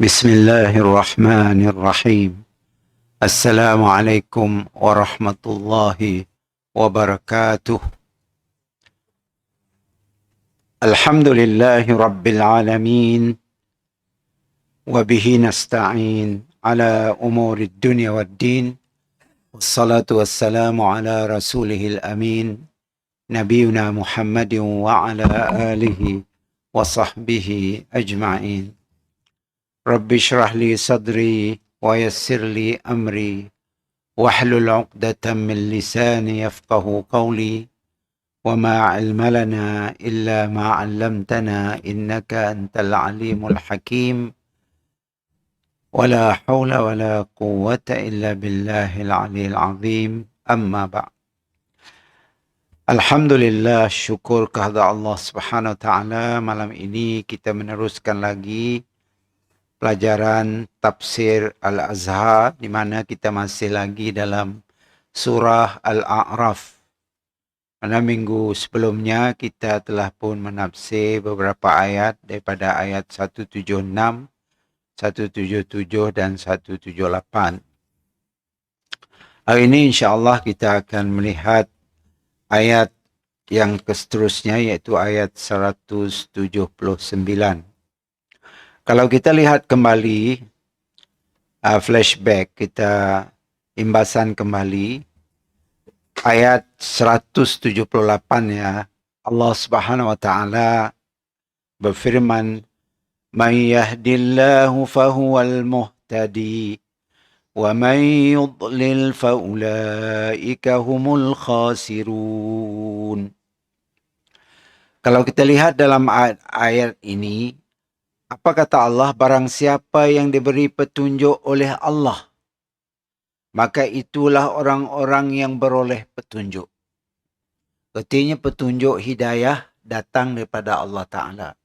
بسم الله الرحمن الرحيم. السلام عليكم ورحمة الله وبركاته. الحمد لله رب العالمين، وبه نستعين على أمور الدنيا والدين، والصلاة والسلام على رسوله الأمين نبينا محمد وعلى آله وصحبه أجمعين. رب اشرح لي صدري ويسر لي أمري واحلل عقدة من لساني يفقه قولي وما علم لنا إلا ما علمتنا إنك أنت العليم الحكيم ولا حول ولا قوة إلا بالله العلي العظيم. أما بعد. Alhamdulillah, syukur kehadrat Allah Subhanahu Wa Taala. Malam ini kita meneruskan lagi pelajaran tafsir Al-Azhar, di mana kita masih lagi dalam surah Al-A'raf. Pada minggu sebelumnya kita telah pun menafsir beberapa ayat daripada ayat 176, 177 dan 178. Hari ini insya-Allah kita akan melihat ayat yang seterusnya, iaitu ayat 179. Kalau kita lihat kembali, flashback, kita imbasan kembali, ayat 178 ya, Allah Subhanahu Wa Taala berfirman, "Man yahdillahu fahuwal muhtadi, wa man yudlil faulaika humul khasirun." Kalau kita lihat dalam ayat ini, apa kata Allah? Barang siapa yang diberi petunjuk oleh Allah, maka itulah orang-orang yang beroleh petunjuk. Artinya petunjuk hidayah datang daripada Allah Ta'ala.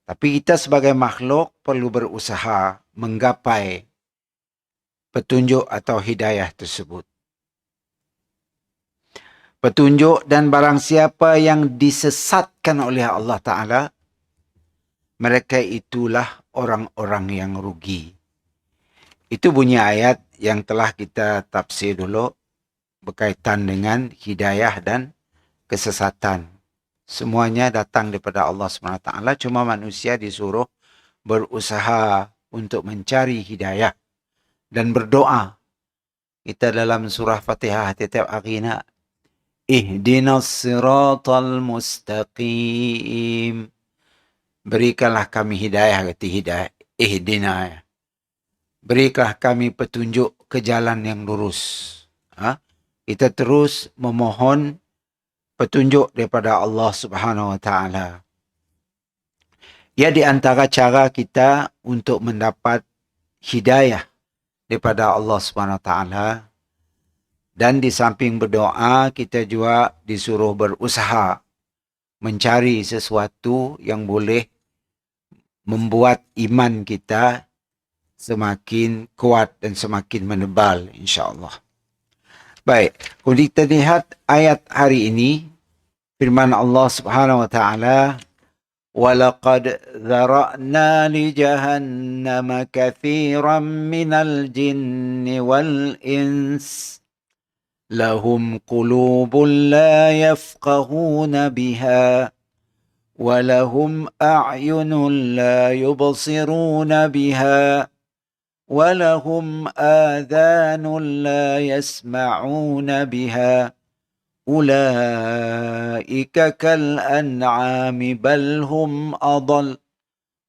Tapi kita sebagai makhluk perlu berusaha menggapai petunjuk atau hidayah tersebut. Petunjuk, dan barang siapa yang disesatkan oleh Allah Ta'ala, mereka itulah orang-orang yang rugi. Itu bunyi ayat yang telah kita tafsir dulu berkaitan dengan hidayah dan kesesatan. Semuanya datang daripada Allah SWT. Cuma manusia disuruh berusaha untuk mencari hidayah dan berdoa. Kita dalam surah Fatihah setiap akhirnya, ihdinas siratal mustaqim. Berikanlah kami hidayah, kata hidayah, ihdina. Berikanlah kami petunjuk ke jalan yang lurus. Kita terus memohon petunjuk daripada Allah Subhanahu Wa Taala. Ya, di antara cara kita untuk mendapat hidayah daripada Allah Subhanahu Wa Taala, dan di samping berdoa, kita juga disuruh berusaha mencari sesuatu yang boleh membuat iman kita semakin kuat dan semakin menebal, insya-Allah. Baik, kalau kita lihat ayat hari ini, firman Allah Subhanahu Wa Taala, "Walaqad dzara'na li jahannama katsiran minal jinni wal ins, lahum qulubun la yafqahuna biha, ولهم أعين لا يبصرون بها، ولهم آذان لا يسمعون بها، أولئك كالأنعام بل هم أضل،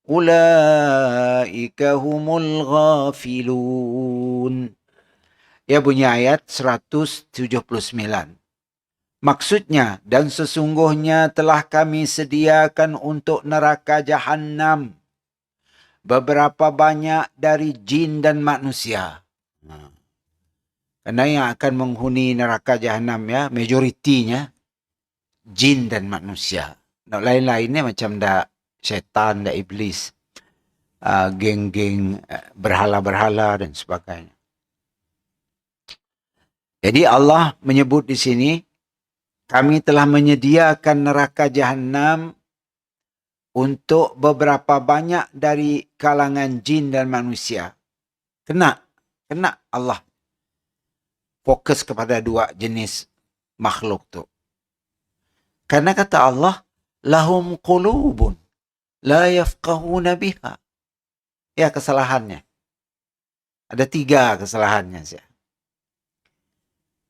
أولئك هم الغافلون." Ya, bunyi ayat 179. Maksudnya, dan sesungguhnya telah kami sediakan untuk neraka Jahannam beberapa banyak dari jin dan manusia. Karena yang akan menghuni neraka Jahannam, ya, majoritinya jin dan manusia. Lain-lainnya macam dah syaitan, dah iblis, geng-geng berhala-berhala dan sebagainya. Jadi Allah menyebut di sini, kami telah menyediakan neraka Jahannam untuk beberapa banyak dari kalangan jin dan manusia. Kena Allah fokus kepada dua jenis makhluk tu. Karena kata Allah, lahum qulubun la yafqahuna biha. Ya, kesalahannya. Ada 3 kesalahannya.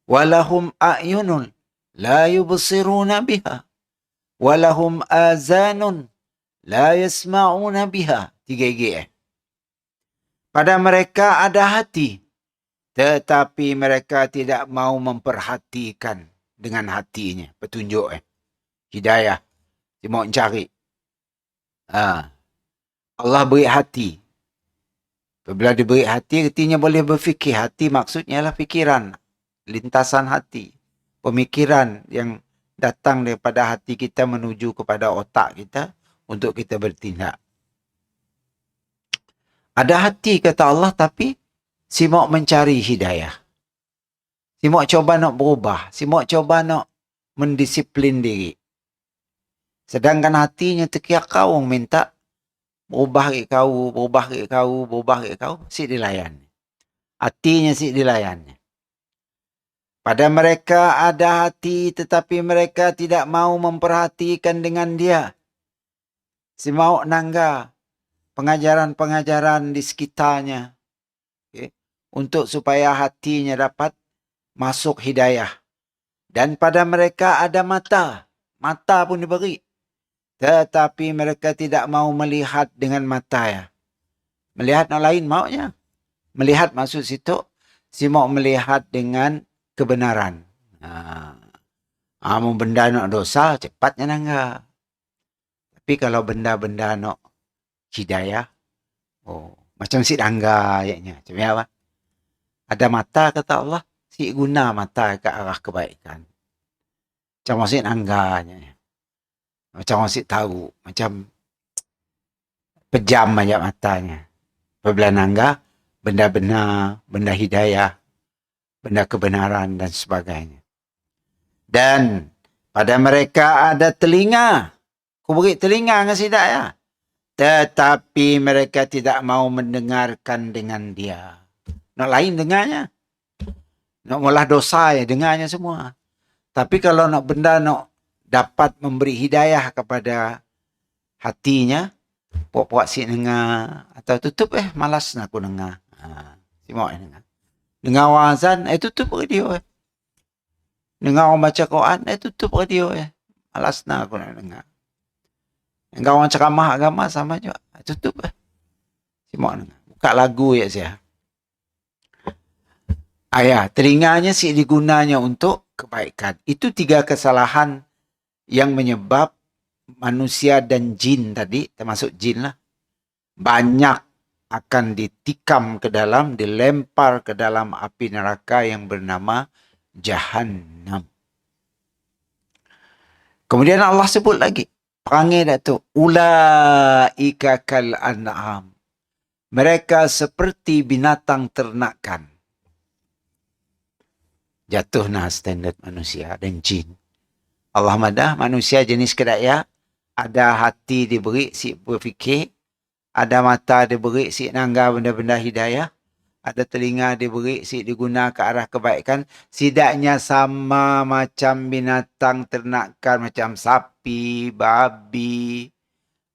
Walahum a'yunun la yubsiruna biha. Walahum azanun la yasma'una biha. 3 Pada mereka ada hati, tetapi mereka tidak mau memperhatikan dengan hatinya. Petunjuk hidayah. Dia mau cari. Allah beri hati. Apabila diberi hati, artinya boleh berfikir. Hati maksudnya adalah fikiran. Lintasan hati. Pemikiran yang datang daripada hati kita menuju kepada otak kita untuk kita bertindak. Ada hati kata Allah, tapi si mau mencari hidayah. Si mau coba nak berubah. Si mau coba nak mendisiplin diri. Sedangkan hatinya terkiak kau minta berubah ke kau, si dilayan. Hatinya si dilayan. Pada mereka ada hati, tetapi mereka tidak mau memperhatikan dengan dia. Si mau nangga pengajaran-pengajaran di sekitarnya. Okay. Untuk supaya hatinya dapat masuk hidayah. Dan pada mereka ada mata. Mata pun diberi. Tetapi mereka tidak mau melihat dengan mata ya. Melihat yang lain maunya. Melihat maksud situ, si mau melihat dengan kebenaran. Mau benda nak dosa, cepatnya nangga. Tapi kalau benda-benda nak hidayah, macam si nangga ayatnya. Macam apa? Ada mata kata Allah, si guna mata ke arah kebaikan. Macam si nangganya. Macam orang tahu. Macam pejam banyak matanya. Apabila nangga, benda benar, benda hidayah, benda kebenaran dan sebagainya. Dan pada mereka ada telinga. Kau beri telinga dengan sidak ya. Tetapi mereka tidak mau mendengarkan dengan dia. Nak lain dengarnya. Nak malah dosa ya dengarnya semua. Tapi kalau nak benda nak dapat memberi hidayah kepada hatinya, puak-puak si dengar atau tutup malas nak aku dengar. Si mau dengar. Dengar orang azan, tutup radio. Dengar orang baca Quran, tutup radio. Malas nak aku nak dengar. Dengar orang ceramah agama sama juga. Tutup. Si mau dengar. Buka lagu ya saya. Telinganya si digunanya untuk kebaikan. Itu 3 kesalahan yang menyebab manusia dan jin tadi, termasuk jin lah, banyak akan ditikam ke dalam, dilempar ke dalam api neraka yang bernama Jahannam. Kemudian Allah sebut lagi, perangai dah tu, ulaika kal an'am. Mereka seperti binatang ternakan. Jatuh nah standard manusia dan jin. Allah madah manusia jenis kedaya, ada hati diberi si berfikir, ada mata diberi si nangga benda-benda hidayah, ada telinga diberi si diguna ke arah kebaikan. Sidaknya sama macam binatang ternakan macam sapi, babi,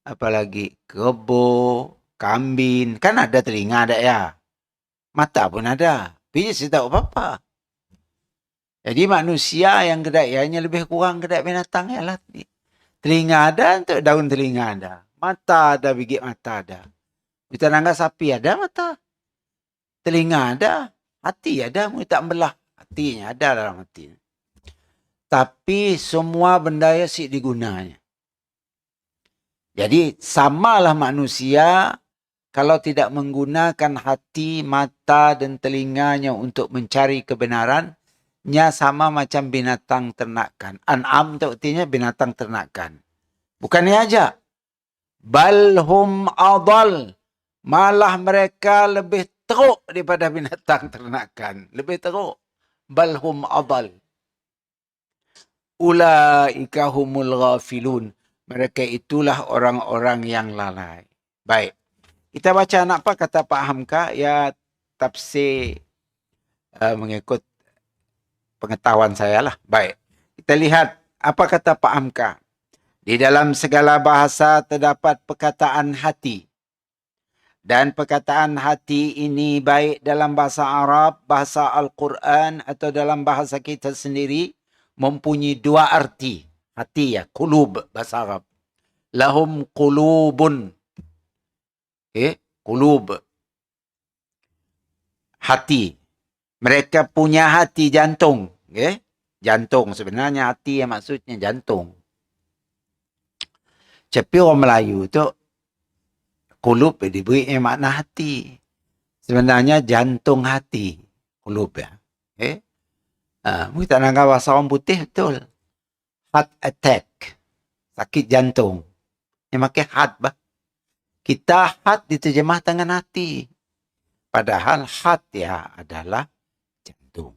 apalagi kebo, kambing. Kan ada telinga ada ya. Mata pun ada. Tapi saya tahu apa-apa. Jadi manusia yang kedayanya lebih kurang kedai binatang ya lah. Telinga ada untuk daun telinga ada. Mata ada, biji mata ada. Kita nanggap sapi ada mata. Telinga ada. Hati ada. Kita belah. Hatinya ada dalam hati. Tapi semua benda ya sih digunanya. Jadi samalah manusia kalau tidak menggunakan hati, mata dan telinganya untuk mencari kebenaran, nya sama macam binatang ternakan. An'am itu artinya binatang ternakan. Bukannya aja. Balhum adal. Malah mereka lebih teruk daripada binatang ternakan. Lebih teruk. Balhum adal. Ulaika humul ghafilun. Mereka itulah orang-orang yang lalai. Baik. Kita baca apa kata Pak Hamka? Ya, tafsir mengikut pengetahuan saya lah. Baik. Kita lihat apa kata Pak Hamka. Di dalam segala bahasa terdapat perkataan hati. Dan perkataan hati ini baik dalam bahasa Arab, bahasa Al-Quran atau dalam bahasa kita sendiri mempunyai dua arti. Hati ya, qulub bahasa Arab. Lahum qulubun. Qulub. Hati. Mereka punya hati jantung. Jantung. Sebenarnya hati yang maksudnya jantung. Tapi orang Melayu tu qulub diberi makna hati. Sebenarnya jantung hati. Qulub ya. Kita nak bahasa orang putih betul. Heart attack. Sakit jantung. Yang pakai heart bah. Kita heart diterjemah dengan hati. Padahal heart ya adalah jantung.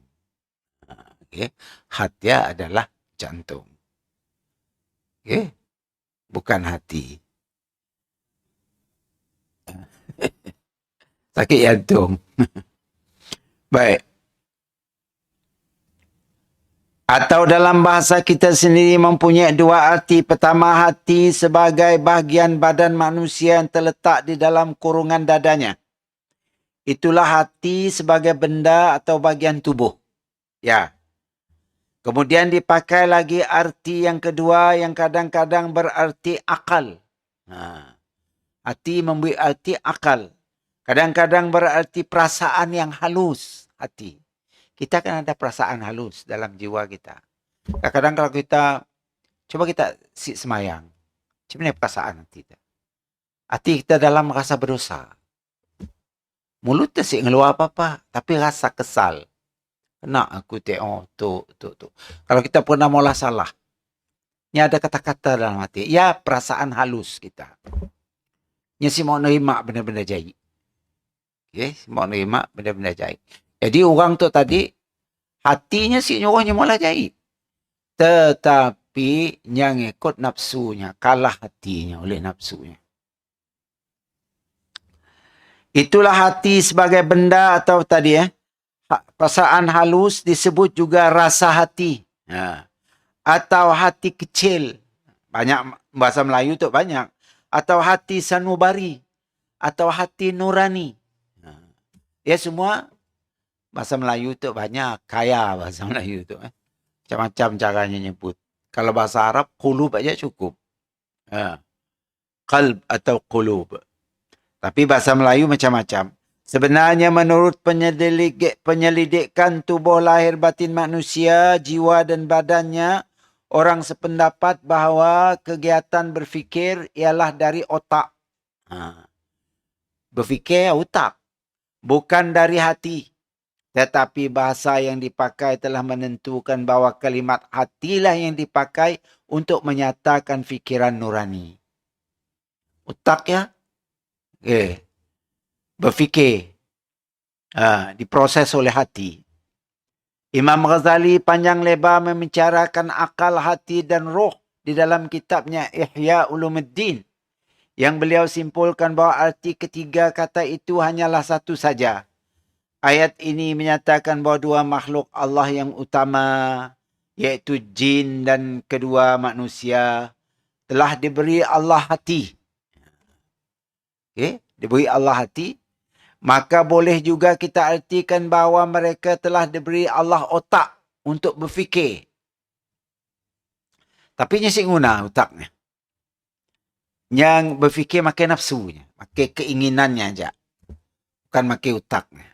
Heart ya adalah jantung. Bukan hati. Sakit jantung. Baik. Atau dalam bahasa kita sendiri mempunyai dua arti. Pertama, hati sebagai bahagian badan manusia yang terletak di dalam kurungan dadanya. Itulah hati sebagai benda atau bahagian tubuh. Ya. Kemudian dipakai lagi arti yang kedua yang kadang-kadang berarti akal. Hati memberi arti akal. Kadang-kadang berarti perasaan yang halus. Hati. Kita kan ada perasaan halus dalam jiwa kita. Kadang-kadang kalau kita, coba kita semayang. Macam mana perasaan hati kita? Hati kita dalam rasa berdosa. Mulut tak ngeluar apa-apa. Tapi rasa kesal. Kena aku tengok tu. Kalau kita pernah mula salah. Ini ada kata-kata dalam hati. Ya, perasaan halus kita. Ini si mau nerima benda-benda jahit. Si mau nerima benda-benda jahit. Jadi orang tu tadi, hatinya si nyuruhnya mula jahit. Tetapi yang ikut nafsunya, kalah hatinya oleh nafsunya. Itulah hati sebagai benda atau tadi perasaan halus disebut juga rasa hati. Atau hati kecil. Banyak bahasa Melayu tu banyak. Atau hati sanubari. Atau hati nurani. Ya semua bahasa Melayu tu banyak. Kaya bahasa Melayu tu. Macam-macam caranya nyebut. Kalau bahasa Arab, qulub aja cukup. Qalb atau qulub. Tapi bahasa Melayu macam-macam. Sebenarnya menurut penyelidikan tubuh lahir batin manusia, jiwa dan badannya, orang sependapat bahawa kegiatan berfikir ialah dari otak. Berfikir otak. Bukan dari hati. Tetapi bahasa yang dipakai telah menentukan bahawa kalimat hatilah yang dipakai untuk menyatakan fikiran nurani. Otak ya? Berfikir. Diproses oleh hati. Imam Ghazali panjang lebar membicarakan akal, hati dan roh di dalam kitabnya Ihya Ulumuddin. Yang beliau simpulkan bahawa arti ketiga kata itu hanyalah satu saja. Ayat ini menyatakan bahawa dua makhluk Allah yang utama, iaitu jin dan kedua manusia, telah diberi Allah hati. Diberi Allah hati. Maka boleh juga kita artikan bahawa mereka telah diberi Allah otak untuk berfikir. Tapi nyesik guna otaknya. Yang berfikir makin nafsunya. Makin keinginannya aja. Bukan makin otaknya.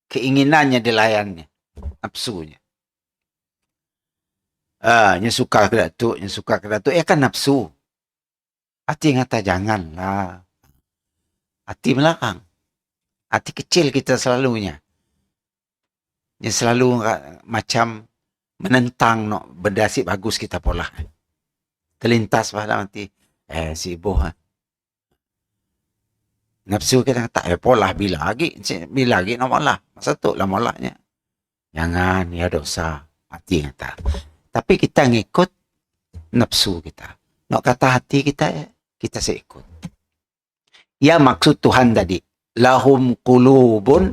Keinginannya dilayannya. Nafsunya. Yang suka ke datuk, yang suka ke datuk. Kan nafsu. Hati ngata janganlah. Hati belakang. Hati kecil kita selalunya. Yang selalu macam menentang benda si bagus kita pola. Terlintas pada hati. Si ibu. Nafsu kita kata, pola bila lagi nak molah. Masa tu lah molahnya. Jangan, ya dosa. Hati kata. Tapi kita ngikut nafsu kita. Nak kata hati kita, kita seikut. Ya maksud Tuhan tadi. Lahum qulubun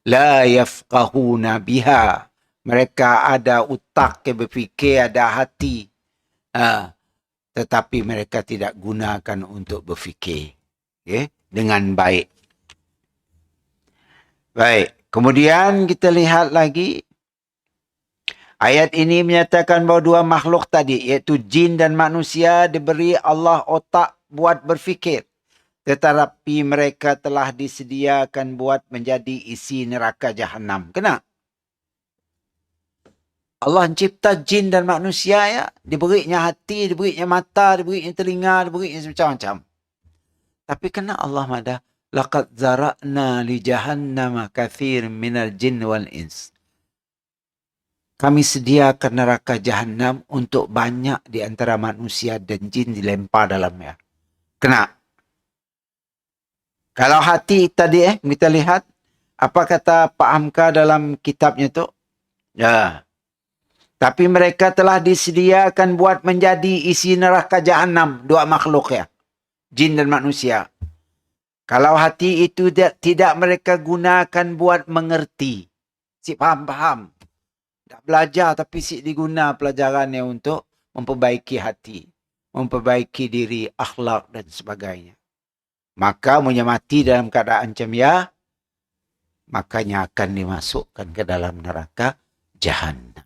la yafqahuna biha. Mereka ada otak yang berfikir, ada hati. Tetapi mereka tidak gunakan untuk berfikir. Okay? Dengan baik. Baik. Kemudian kita lihat lagi. Ayat ini menyatakan bahawa dua makhluk tadi, iaitu jin dan manusia, diberi Allah otak buat berfikir. Tetapi mereka telah disediakan buat menjadi isi neraka Jahannam. Kenapa? Allah mencipta jin dan manusia, ya. Diberinya hati, diberinya mata, diberinya telinga, diberinya macam-macam. Tapi kena Allah madah, laqad zara'na li jahannama kathir minal jin wal ins. Kami sediakan neraka Jahannam untuk banyak di antara manusia dan jin dilempar dalamnya. Kena? Kalau hati tadi kita lihat, apa kata Pak Hamka dalam kitabnya tu? Ya. Tapi mereka telah disediakan buat menjadi isi neraka Jahannam, dua makhluk, ya. Jin dan manusia. Kalau hati itu tidak mereka gunakan buat mengerti. Si faham-faham. Tak belajar tapi si diguna pelajarannya untuk memperbaiki hati. Memperbaiki diri, akhlak dan sebagainya. Maka punya mati dalam keadaan macam makanya akan dimasukkan ke dalam neraka Jahannam.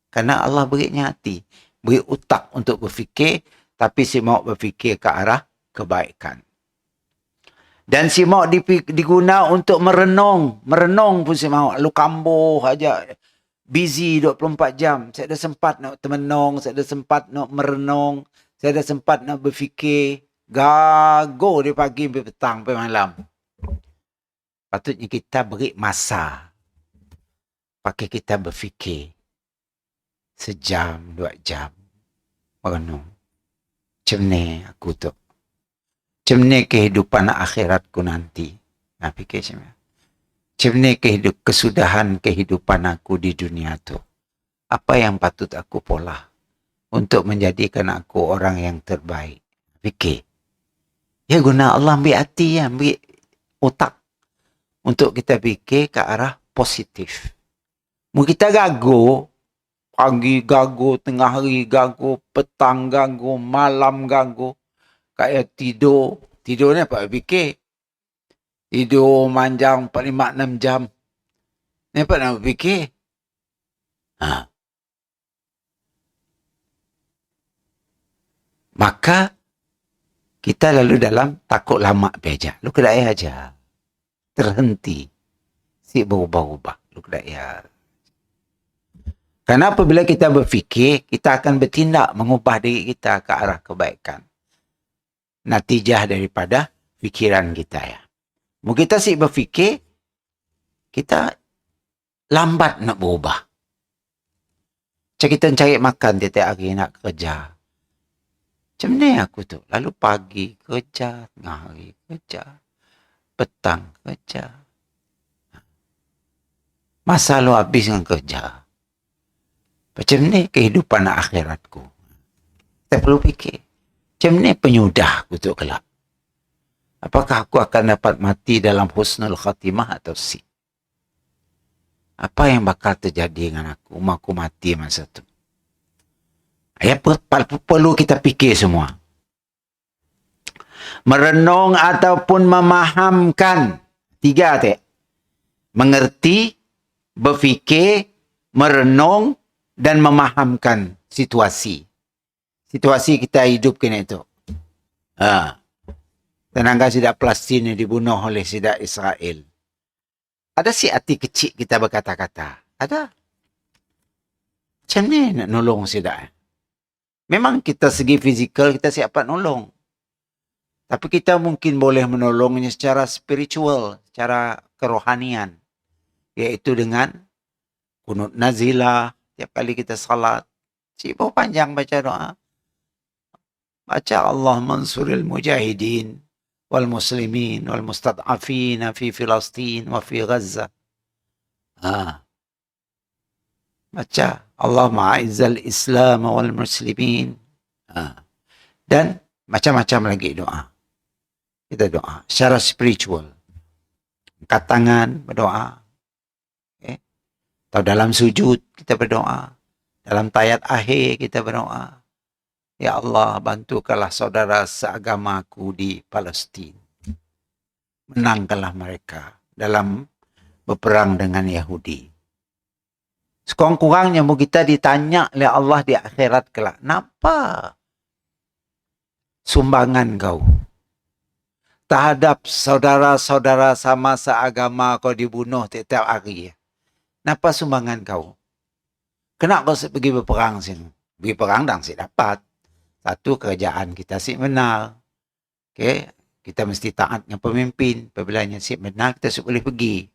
Karena Allah berinya hati, beri otak untuk berfikir, tapi si mau berfikir ke arah kebaikan. Dan si mau diguna untuk merenung pun si mau. Lu kambuh aja, busy 24 jam. Saya ada sempat nak termenung, saya ada sempat nak merenung, saya ada sempat nak berfikir. Gago dari pagi sampai petang sampai malam. Patutnya kita beri masa. Pakai kita berfikir. Sejam, 2 jam. Merenung. Macam ni aku tu. Macam ni kehidupan akhiratku nanti. Nah, fikir macam ni. Macam ni kesudahan kehidupan aku di dunia tu. Apa yang patut aku pola untuk menjadikan aku orang yang terbaik. Fikir. Ya guna Allah ambil hati, ambil otak. Untuk kita fikir ke arah positif. Mungkin kita gagu. Pagi gagu, tengah hari gagu, petang gagu, malam gagu. Kayak tidur. Tidur ni apa fikir? Tidur manjang 4, 5, 6 jam. Ni apa nak fikir? Maka kita lalu dalam takut lama beja. Lu kedai aja. Terhenti. Si berubah-ubah. Lu kedai ya. Karena apabila kita berfikir, kita akan bertindak mengubah diri kita ke arah kebaikan. Natijah daripada fikiran kita, ya. Mungkin kita si berfikir, kita lambat nak berubah. Macam kita cari makan tiap-tiap hari nak kerja. Macam ni aku tu. Lalu pagi kerja, tengah hari kerja, petang kerja. Masa lu habis dengan kerja. Macam ni kehidupan akhiratku. Kita perlu fikir. Macam ni penyudah aku tu kelak. Apakah aku akan dapat mati dalam husnul khatimah atau si? Apa yang bakal terjadi dengan aku? Aku mati masa tu. Ya, perlu kita fikir semua. Merenung ataupun memahamkan. 3 tu. Mengerti, berfikir, merenung, dan memahamkan situasi. Situasi kita hidup kena itu. Tenaga sidak Palestin dibunuh oleh sidak Israel. Ada si hati kecil kita berkata-kata. Ada. Macam ni nak nolong sidak. Memang kita segi fizikal kita siap nolong. Tapi kita mungkin boleh menolongnya secara spiritual, secara kerohanian. Iaitu dengan kunut nazilah, tiap kali kita salat. Sibuk panjang baca doa. Baca Allah mansuril mujahidin wal muslimin wal mustad'afin fi Filastin wa fi Gaza. Baca Allah ma'izzal Islam wal muslimin. Dan macam-macam lagi doa. Kita doa secara spiritual. Angkat tangan, berdoa. Okay. Atau dalam sujud, kita berdoa. Dalam tayat akhir, kita berdoa. Ya Allah, bantukanlah saudara seagamaku di Palestin. Menangkanlah mereka dalam berperang dengan Yahudi. Sekurang-kurangnya kita ditanya oleh Allah di akhirat kelak. Kenapa sumbangan kau terhadap saudara-saudara sama seagama kau dibunuh tiap hari? Kenapa sumbangan kau? Kenapa kau pergi berperang sini? Pergi perang dan si dapat. Satu, kerajaan kita si benar. Okay? Kita mesti taat dengan pemimpin. Apabila si benar, kita boleh pergi.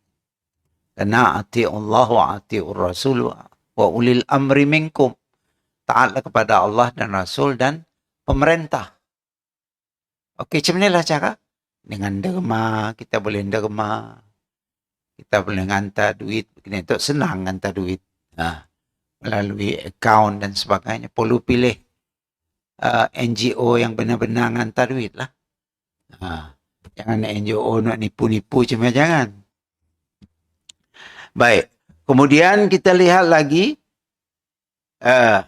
Karena ati'ullah wa ati'ur rasul wa ulil amri minkum. Taatlah kepada Allah dan Rasul dan pemerintah. Okey, macam inilah cara. Dengan derma, kita boleh derma. Kita boleh hantar duit. Itu senang hantar duit. Melalui akaun dan sebagainya. Perlu pilih NGO yang benar-benar hantar duit lah. Jangan NGO nak nipu-nipu cuma jangan. Baik. Kemudian kita lihat lagi.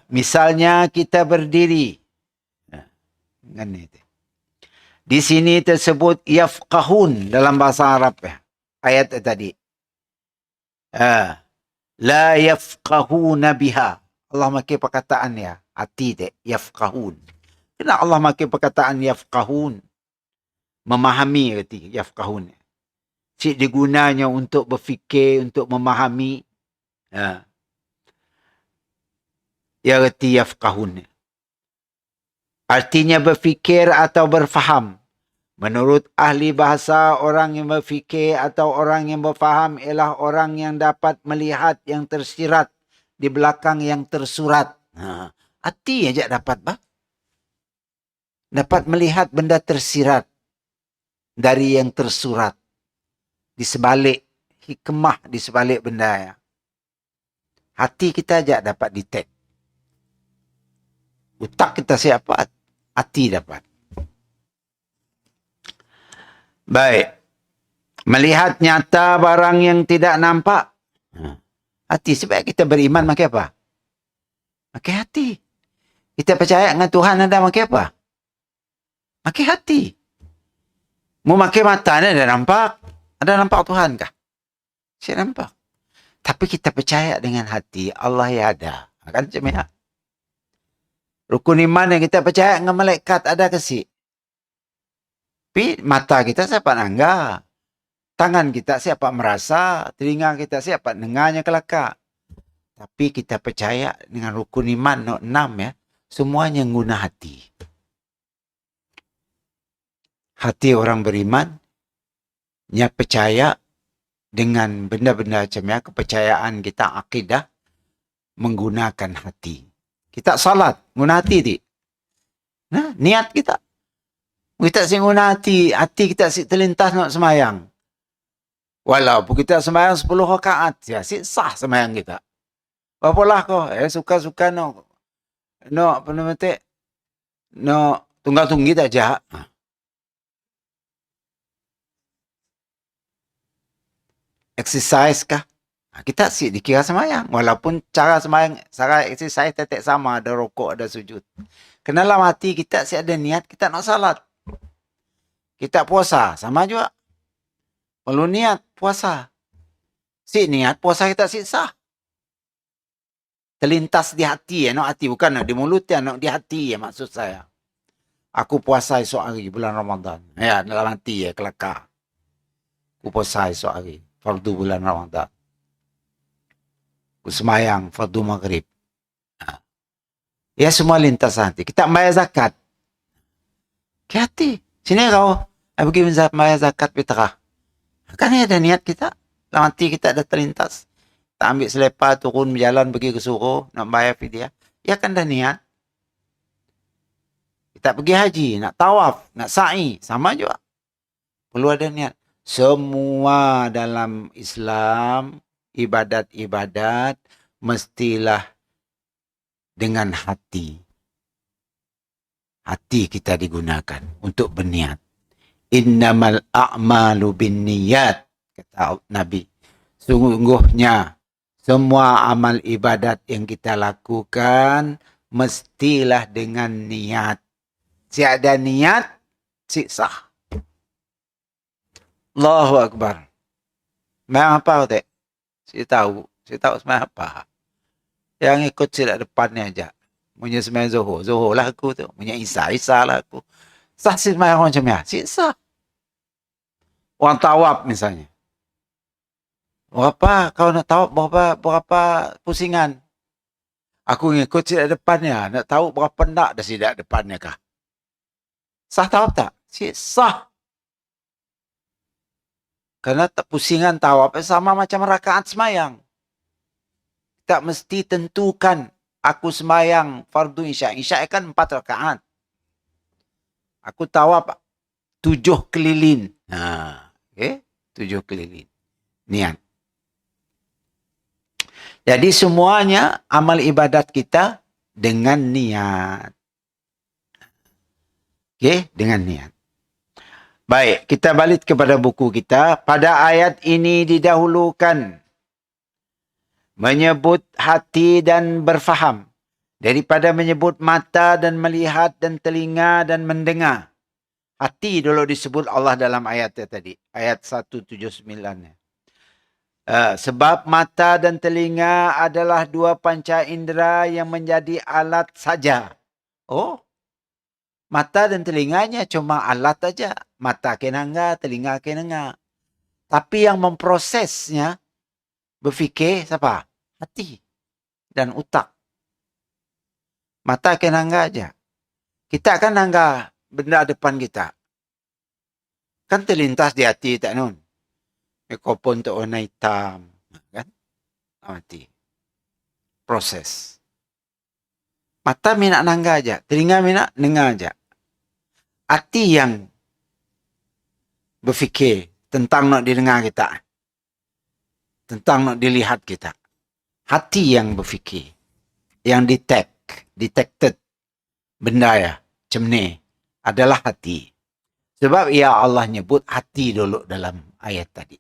Misalnya kita berdiri. Di sini tersebut yafqahun dalam bahasa Arab ya. Ayat tadi. La yafqahuna biha. Allah pakai perkataan ya. Hati dek. Yafqahun. Kenapa Allah pakai perkataan yafqahun? Memahami erti yafqahun. Cik digunanya untuk berfikir, untuk memahami. Ya erti yafqahun. Artinya berfikir atau berfaham. Menurut ahli bahasa, orang yang berfikir atau orang yang berfaham ialah orang yang dapat melihat yang tersirat di belakang yang tersurat. Hati aja dapat, bah. Dapat melihat benda tersirat dari yang tersurat. Di sebalik hikmah, di sebalik benda ya. Hati kita aja dapat detect. Utak kita siapa? Hati dapat. Baik. Melihat nyata barang yang tidak nampak. Hati. Sebab kita beriman pakai apa? Pakai hati. Kita percaya dengan Tuhan ada pakai apa? Pakai hati. Mau pakai mata ada nampak. Ada nampak Tuhan kah? Saya nampak. Tapi kita percaya dengan hati Allah ya ada. Kan macam ya? Rukun iman yang kita percaya dengan malaikat ada ke si? Tapi mata kita siapa nangga? Tangan kita siapa merasa? Telinga kita siapa dengarnya kelakar? Tapi kita percaya dengan rukun iman no 6 ya. Semuanya guna hati. Hati orang beriman nya percaya dengan benda-benda macam ya, kepercayaan kita akidah menggunakan hati. Kita salat guna hati ti. Nah, niat kita. Kita sing guna hati kita si terlintas nak semayang. Walaupun kita semayang 10 rakaat ya, si sah semayang kita. Apalah kau, suka-suka no apa nama te? No tunggal-tunggi aja. Exercise kah? Kita sih dikira semayang. Walaupun cara semayang, cara exercise tetap sama. Ada rokok, ada sujud. Kerana dalam hati kita sih ada niat, kita nak salat. Kita puasa, sama juga. Perlu niat puasa. Si niat puasa kita sih sah. Terlintas di hati ya. No hati bukan di mulut ya. No di hati ya maksud saya. Aku puasa esok hari bulan Ramadan. Ya dalam hati ya kelakar. Aku puasa esok hari. Fardu bulan Ramadan. Semayang fardu maghrib. Ya semua lintas hati. Kita bayar zakat. Ke hati. Sini kau. Pergi bayar zakat fitrah. Kan ada niat kita. Dalam hati kita ada terlintas. Kita ambil selepar, turun berjalan, pergi ke suruh. Nak bayar fidyah. Ya kan dah niat. Kita pergi haji. Nak tawaf. Nak sa'i. Sama juga. Perlu ada niat. Semua dalam Islam, ibadat-ibadat, mestilah dengan hati. Hati kita digunakan untuk berniat. Innamal a'malu binniyat, kata Nabi. Sungguhnya semua amal ibadat yang kita lakukan mestilah dengan niat. Tiada niat, sah. Allahu Akbar. Sembahyang apa kau tak? Saya tahu sembahyang apa. Yang ikut silap depannya aja. Punya sembahyang Zuhur lah aku tu. Punya Isya lah aku. Sah sembahyang macam ni? Sah. Orang tawaf misalnya. Berapa kau nak tawaf berapa pusingan? Aku ngikut silap depannya. Nak tahu berapa nak dah silap depannya kah? Sah tawaf tak? Sah. Kerana pusingan tawaf sama macam rakaat semayang. Tak mesti tentukan aku semayang fardu isya. Isya kan 4 rakaat. Aku tawaf 7 keliling. Okay? 7 keliling. Niat. Jadi semuanya amal ibadat kita dengan niat. Okay? Dengan niat. Baik, kita balik kepada buku kita. Pada ayat ini didahulukan menyebut hati dan berfaham daripada menyebut mata dan melihat dan telinga dan mendengar. Hati dulu disebut Allah dalam ayatnya tadi. Ayat 179. Sebab mata dan telinga adalah 2 panca indera yang menjadi alat saja. Oh, mata dan telinganya cuma alat saja. Mata kenanga, telinga kenanga. Tapi yang memprosesnya, berfikir siapa? Hati dan otak. Mata kenanga aja. Kita kan nangga benda depan kita. Kan terlintas di hati tak nun? Mikrofon tu warna hitam. Kan? Hati. Proses. Mata minat nangga aja. Telinga minat dengar aja. Hati yang berfikir tentang nak didengar kita. Tentang nak dilihat kita. Hati yang berfikir. Yang detected. Benda ya. Macam ni. Adalah hati. Sebab ya Allah nyebut hati dulu dalam ayat tadi.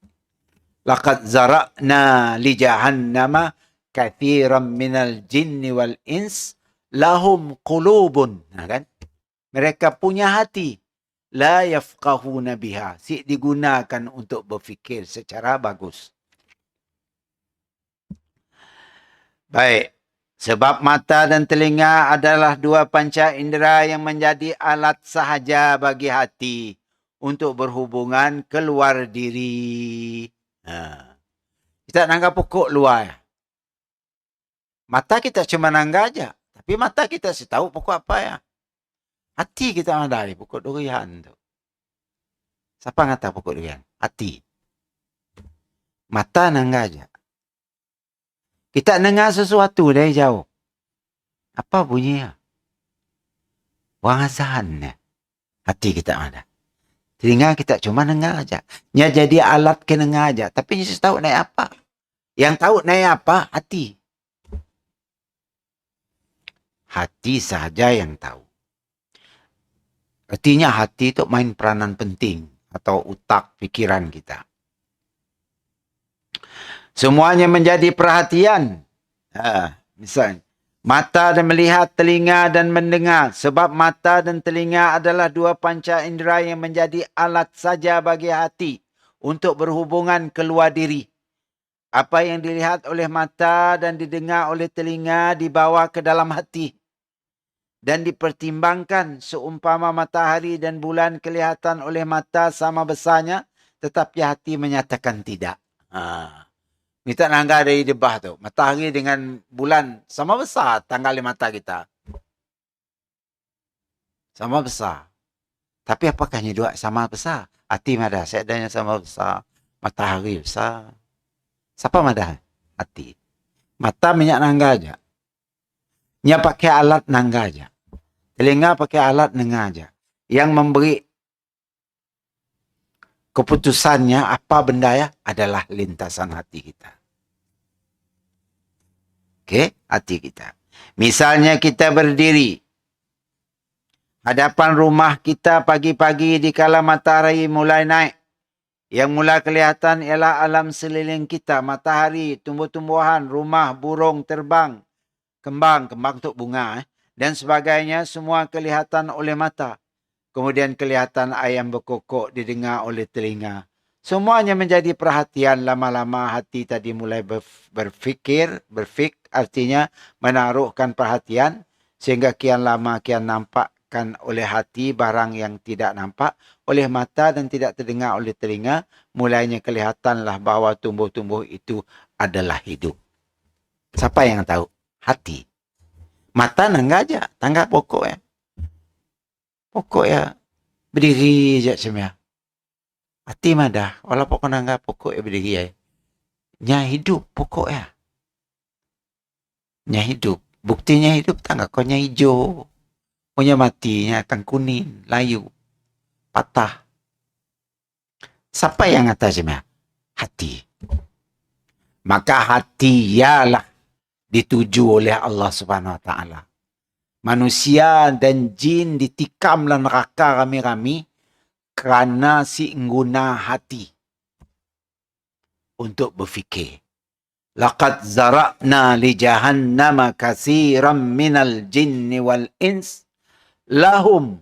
Laqad zara'na li jahannama kathiran minal jinni wal ins lahum qulubun. Kan? Mereka punya hati. La yafqahuna biha. Digunakan untuk berfikir secara bagus. Baik. Sebab mata dan telinga adalah 2 panca indera yang menjadi alat sahaja bagi hati untuk berhubungan keluar diri. Kita nangga pokok luar. Mata kita cuma nangga aja. Tapi mata kita tahu pokok apa ya. Hati kita mandari pokok durian tu. Siapa ngata pokok durian? Hati. Mata nangga aja. Kita dengar sesuatu dari jauh. Apa bunyinya? Wang azan. Hati kita ada. Telinga kita cuma dengar aja. Nya jadi alat ke dengar aja. Tapi Yesus tahu naik apa. Yang tahu naik apa? Hati. Hati saja yang tahu. Artinya hati itu main peranan penting. Atau otak pikiran kita. Semuanya menjadi perhatian. Misalnya. Mata dan melihat, telinga dan mendengar. Sebab mata dan telinga adalah 2 panca indera yang menjadi alat saja bagi hati. Untuk berhubungan keluar diri. Apa yang dilihat oleh mata dan didengar oleh telinga dibawa ke dalam hati. Dan dipertimbangkan seumpama matahari dan bulan kelihatan oleh mata sama besarnya. Tetapi hati menyatakan tidak. Kita nangga dari debah tu. Matahari dengan bulan sama besar tanggal mata kita. Sama besar. Tapi apakah ni dua sama besar? Hati madah. Seadanya sama besar. Matahari besar. Siapa madah? Hati. Mata minyak nangga aja. Nya pakai alat nangga aja. Telinga pakai alat dengar aja. Yang memberi keputusannya apa benda ya adalah lintasan hati kita. Okey, hati kita. Misalnya kita berdiri. Hadapan rumah kita pagi-pagi di kala matahari mulai naik. Yang mula kelihatan ialah alam seliling kita. Matahari, tumbuh-tumbuhan, rumah, burung terbang, kembang untuk bunga. Dan sebagainya semua kelihatan oleh mata. Kemudian kelihatan ayam berkokok didengar oleh telinga. Semuanya menjadi perhatian. Lama-lama hati tadi mulai berfikir artinya menaruhkan perhatian. Sehingga kian lama kian nampakkan oleh hati barang yang tidak nampak oleh mata dan tidak terdengar oleh telinga. Mulainya kelihatanlah bahawa tumbuh-tumbuh itu adalah hidup. Siapa yang tahu? Hati. Mata nanggap aja, tanggap pokok ya. Pokok ya berdiri je sebenarnya. Hati madah, walaupun kau nanggap pokok ya berdiri ya. Nya hidup pokok ya. Nya hidup. Buktinya hidup tanggap kau nya hijau. Punya matinya akan kuning, layu, patah. Siapa yang atas sebenarnya? Hati. Maka hati ialah dituju oleh Allah Subhanahu Wa Taala. Manusia dan jin ditikamlah neraka rami-rami kerana si guna hati untuk berfikir. Laqad zara'na li jahannama katsiran minal jinni wal ins lahum,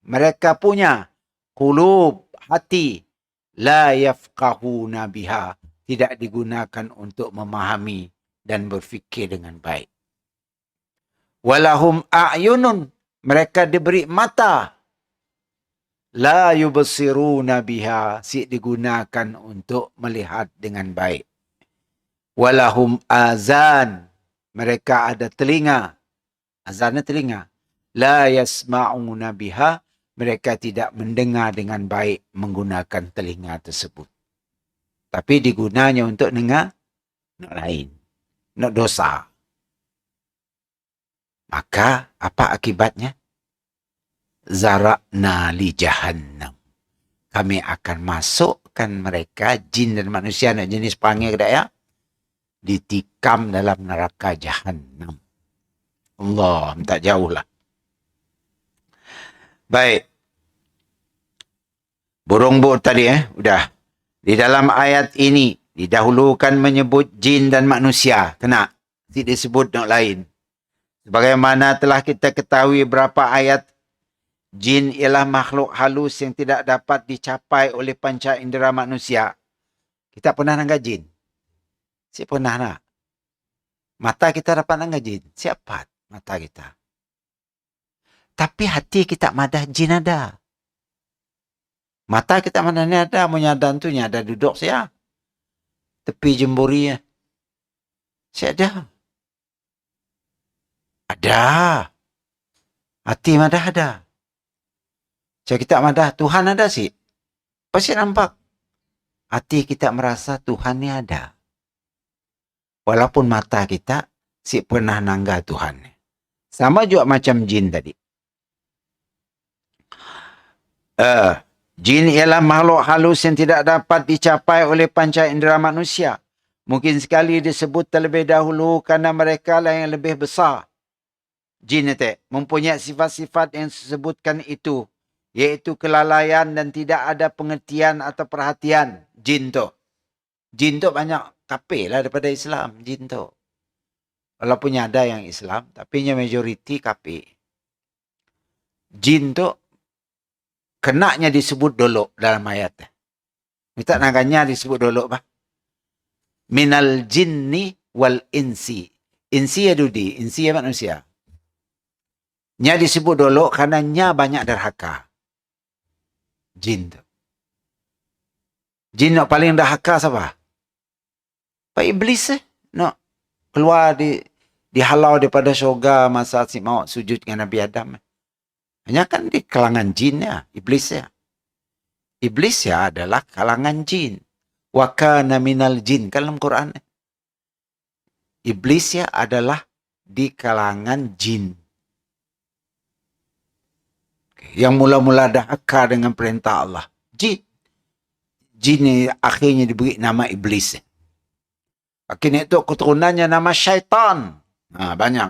mereka punya qulub, hati, la yafqahuna biha, tidak digunakan untuk memahami dan berfikir dengan baik. Walahum a'yunun, mereka diberi mata, la yubsiruna biha, si digunakan untuk melihat dengan baik. Walahum azan, mereka ada telinga, azannya telinga, la yasma'una biha, mereka tidak mendengar dengan baik menggunakan telinga tersebut. Tapi digunanya untuk dengar nak lain, nak dosa. Maka apa akibatnya? Zara'na li jahannam. Kami akan masukkan mereka, jin dan manusia, dan jenis panggil kedaya, ditikam dalam neraka jahannam. Allah, tak jauh lah. Baik. Burung bur tadi udah. Di dalam ayat ini didahulukan menyebut jin dan manusia. Kena. Tidak disebut yang lain. Sebagaimana telah kita ketahui berapa ayat, jin ialah makhluk halus yang tidak dapat dicapai oleh panca indera manusia. Kita pernah nanggap jin? Siapa pernah nak? Mata kita dapat nanggap jin? Siapa mata kita? Tapi hati kita madah jin ada. Mata kita mana ni ada, menyadan tu ada duduk saya. Tepi jemburi ya. Saya ada. Ada. Hati madah ada. Saya kita madah Tuhan ada sih. Pasti nampak. Hati kita merasa Tuhan ni ada. Walaupun mata kita si pernah nangga Tuhan. Sama juga macam jin tadi. Jin ialah makhluk halus yang tidak dapat dicapai oleh panca indera manusia. Mungkin sekali disebut terlebih dahulu kerana mereka lah yang lebih besar. Jin itu mempunyai sifat-sifat yang disebutkan itu, iaitu kelalaian dan tidak ada pengertian atau perhatian. Jin tu banyak kafir lah daripada Islam. Jin tu, walaupun ada yang Islam, tapi yang majoriti kafir. Jin tu kenaknya disebut dolok dalam ayat. Minta naganya disebut dolok bah. Minal jinni wal insi. Insi ya dudi, insi ya manusia. Nya disebut dolok kerana nya banyak derhaka. Jin tu. Jin nak paling derhaka siapa? Pak Iblis nak keluar dihalau daripada syurga masa si maut sujud dengan Nabi Adam. Hanya kan di kalangan jin ya, iblis ya. Iblis ya adalah kalangan jin. Wa kana minal jin dalam Quran. Iblis ya adalah di kalangan jin. Yang mula-mula dahaka dengan perintah Allah. Jin. Jin ni akhirnya diberi nama iblis. Akhirnya itu keturunannya nama syaitan. Banyak.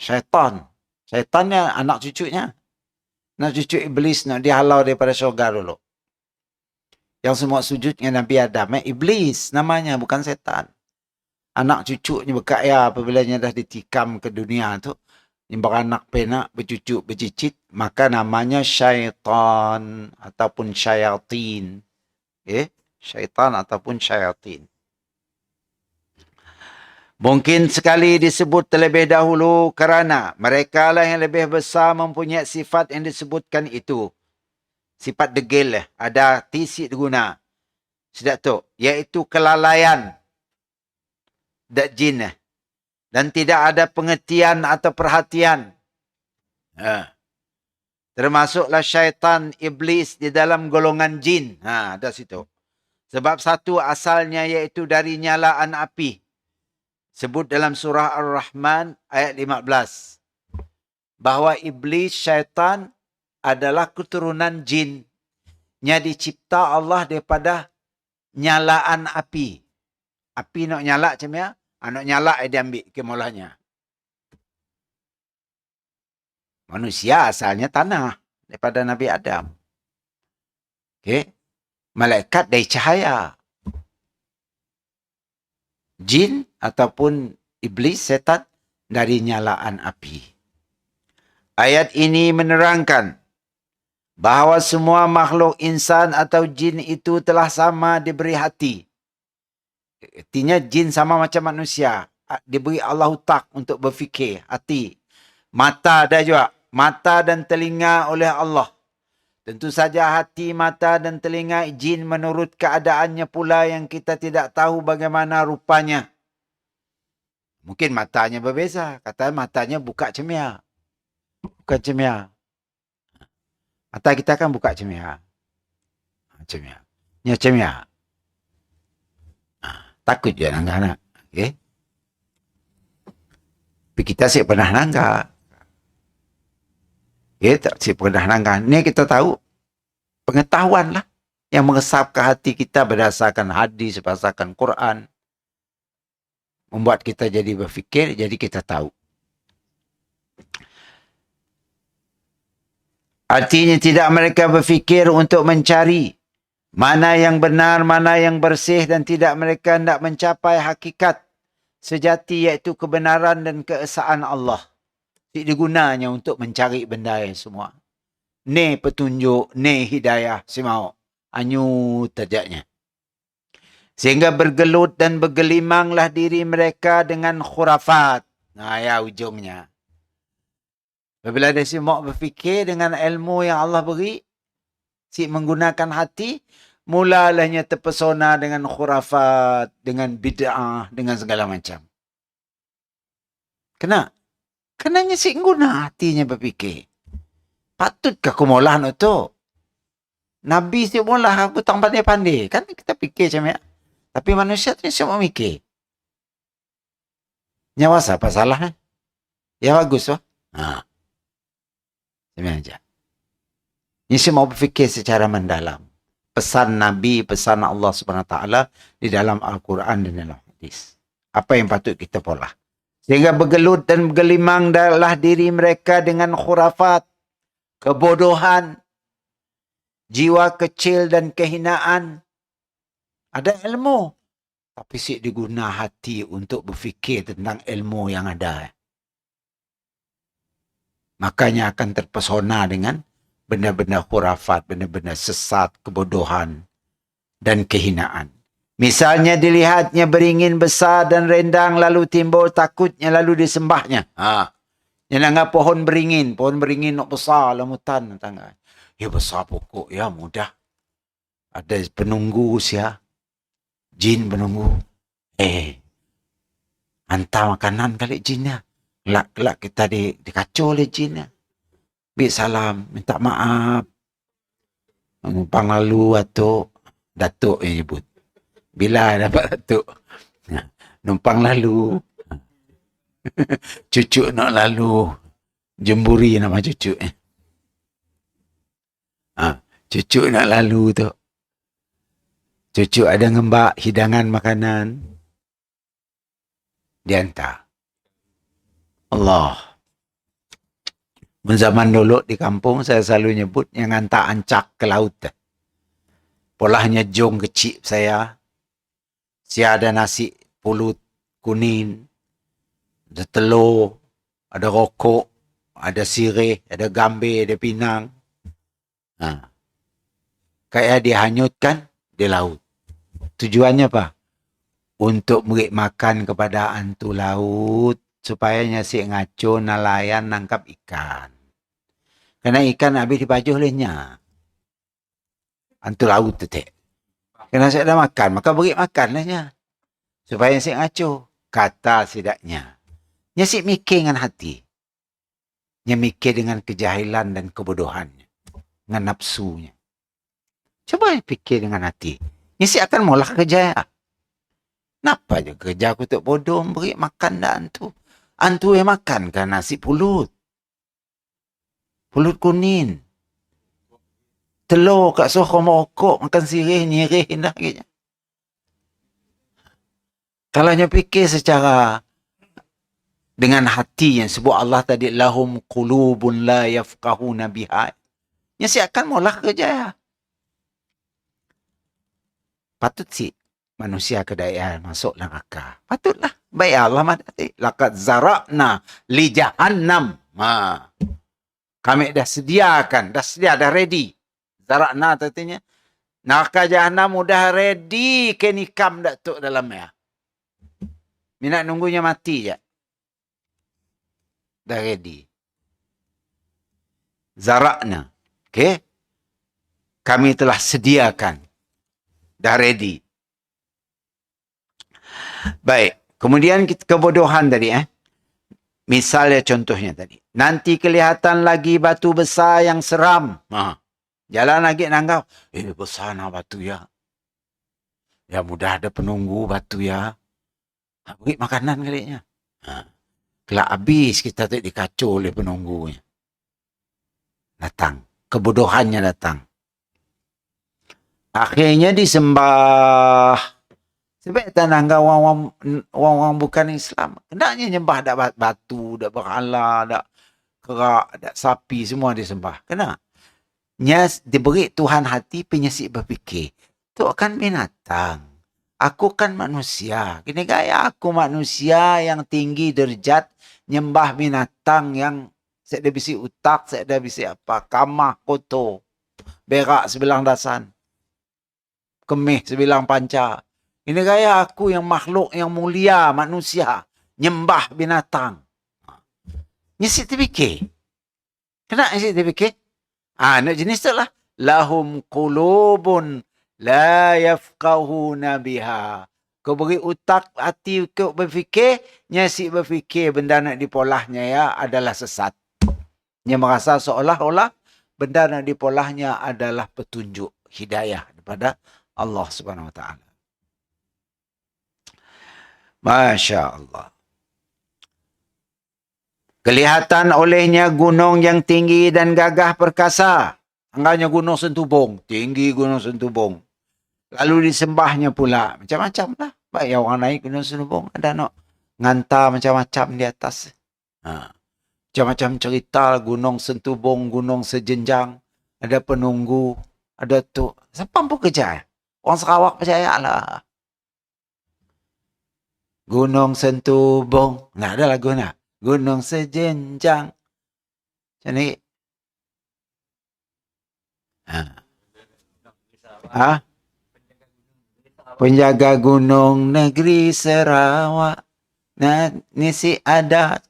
Syaitan. Syaitannya anak cucunya. Anak cucu iblis nak dihalau daripada syurga dulu. Yang semua sujud dengan Nabi Adam. Iblis namanya, bukan setan. Anak cucunya berkaya apabila dah ditikam ke dunia tu. Yang beranak penak, bercucu, bercicit. Maka namanya syaitan ataupun syayatin. Syaitan ataupun syayatin. Mungkin sekali disebut terlebih dahulu kerana mereka lah yang lebih besar mempunyai sifat yang disebutkan itu. Sifat degil ada tisik guna. Sedap tu, iaitu kelalaian dak jin dan tidak ada pengertian atau perhatian. Termasuklah syaitan iblis di dalam golongan jin. Ada situ. Sebab satu asalnya iaitu dari nyalaan api. Sebut dalam surah Ar-Rahman ayat 15. Bahawa iblis syaitan adalah keturunan jin. Yang dicipta Allah daripada nyalaan api. Api nak nyala macam ya? Nak nyala dia ambil ke mulanya. Manusia asalnya tanah daripada Nabi Adam. Okey. Malaikat dari cahaya. Jin ataupun iblis, setan dari nyalaan api. Ayat ini menerangkan bahawa semua makhluk insan atau jin itu telah sama diberi hati. Artinya jin sama macam manusia. Diberi Allah otak untuk berfikir, hati. Mata ada juga. Mata dan telinga oleh Allah. Tentu saja hati, mata dan telinga jin menurut keadaannya pula yang kita tidak tahu bagaimana rupanya. Mungkin matanya berbeza. Kata matanya buka cemia. Bukan cemia. Mata kita kan buka cemia. Cemia. Ya cemia. Takut je anak-anak. Okay? Tapi kita sih pernah nangka. Tak sih pernah nangka. Ni kita tahu. Pengetahuan lah. Yang mengesap ke hati kita berdasarkan hadis, berdasarkan Quran. Membuat kita jadi berfikir, jadi kita tahu. Artinya tidak mereka berfikir untuk mencari mana yang benar, mana yang bersih dan tidak mereka hendak mencapai hakikat sejati iaitu kebenaran dan keesaan Allah. Tidak gunanya untuk mencari benda yang semua. Ni petunjuk, ni hidayah, si mau. Anyu tajaknya. Sehingga bergelut dan bergelimanglah diri mereka dengan khurafat. Ya ujungnya. Apabila dia si mau berfikir dengan ilmu yang Allah beri, si menggunakan hati, mulalahnya terpesona dengan khurafat, dengan bid'ah, dengan segala macam. Kenanya si guna hatinya berfikir. Patutkah kumulah tu? Nabi si mulah butang pandai-pandai. Kan kita fikir macam ya. Tapi manusia tu semua mikir. Nyawa apa salah? Ya bagus wah. Macam aja. Ini semua berfikir secara mendalam. Pesan Nabi, pesan Allah SWT di dalam Al-Quran dan dalam hadis. Apa yang patut kita pola. Sehingga bergelut dan bergelimang dalam diri mereka dengan khurafat, kebodohan, jiwa kecil dan kehinaan. Ada ilmu. Tapi si diguna hati untuk berfikir tentang ilmu yang ada. Makanya akan terpesona dengan benda-benda khurafat, benda-benda sesat, kebodohan, dan kehinaan. Misalnya dilihatnya beringin besar dan rendang, lalu timbul takutnya, lalu disembahnya. Yang anggap pohon beringin nak besar, lamutan. Ya besar pokok, ya mudah. Ada penunggu usia. Jin penunggu. Hantar makanan kali jinnya. Kelak kita dikacau oleh jinnya. Bik salam, minta maaf. Numpang lalu atau datuk yang nyebut. Bila dapat datuk? Numpang lalu. Cucu nak lalu. Jemburi nama cucu. Cucu nak lalu tu. Cucu ada ngembak hidangan makanan. Diantar. Allah. Zaman dulu di kampung saya selalu nyebut yang hantar ancak ke laut. Polahnya jong kecil saya. Sia ada nasi pulut kuning, ada telur, ada rokok, ada sirih, ada gambe, ada pinang. Nah, kayak dihanyutkan di laut. Tujuannya apa? Untuk beri makan kepada hantu laut supaya nyasik ngaco nelayan nangkap ikan. Karena ikan habis dipajuh olehnya. Hantu laut tu tek. Karena saya dah makan, maka beri makan lahnya. Supaya nyasik ngaco. Kata sidaknya. Nyasik mikir dengan hati. Nya mikir dengan kejahilan dan kebodohannya. Dengan nafsunya. Coba fikir dengan hati. Nyasik akan mula kerja. Kenapa je kerja aku tak bodoh beri makan dah hantu. Hantu yang makan kan nasi pulut. Pulut kuning. Telur kat sohor merokok. Makan sirih, nyirih dah. Gitu. Kalau nya fikir secara dengan hati yang sebut Allah tadi. Lahum qulubun la yafqahuna biha. Nya siakan mula kerja. Patut sih manusia kedaya masuk neraka. Patutlah. Baik Allah mati. Laqad zara'na li jahannam. Kami dah sediakan. Dah ready. Zara'na artinya. Neraka jahannam udah ready. Kenikam dah tu dalamnya. Minat nunggunya mati je. Dah ready. Zara'na. Okay. Kami telah sediakan. Dah ready. Baik. Kemudian kebodohan tadi. Misalnya contohnya tadi. Nanti kelihatan lagi batu besar yang seram. Jalan lagi nanggap. Besar nak batu ya. Ya mudah ada penunggu batu ya. Beri makanan kalinya. Kelak habis kita tak dikacau oleh penunggunya. Datang. Kebodohannya datang. Akhirnya disembah. Sebab tanangga orang bukan Islam. Hendaknya nyembah dak batu, dak berhala, dak kerak, dak sapi semua disembah. Kena. Nya diberi Tuhan hati penyesik berfikir. Tu kan binatang. Aku kan manusia. Kini gaya aku manusia yang tinggi derajat nyembah binatang yang saya ada bisi utak, saya ada bisi apa, kamah kotor, berak sebilang dasan. Kemih sebilang panca. Ini gaya aku yang makhluk yang mulia, manusia. Nyembah binatang. Nyesik terfikir. Kenapa nyesik terfikir? Nak jenis tu lah. Lahum qulubun la yafqahuna biha. Kau beri utak hati kau berfikir. Nyesik berfikir benda nak dipolahnya ya adalah sesat. Nya merasa seolah-olah benda nak dipolahnya adalah petunjuk hidayah daripada Allah Subhanahu Wa Taala. Masya Allah. Kelihatan olehnya gunung yang tinggi dan gagah perkasa. Anggapnya gunung Sentubong. Tinggi gunung Sentubong. Lalu disembahnya pula. Macam-macam lah. Baik orang naik gunung Sentubong. Ada nak ngantar macam-macam di atas. Macam-macam cerita gunung Sentubong, gunung sejenjang. Ada penunggu. Ada tu. Siapa pun kerja. Orang Sarawak percaya lah. Gunung Sentubong. Nggak ada lagu nak. Gunung sejenjang. Macam ni. Penjaga gunung negeri Sarawak. Nisi adat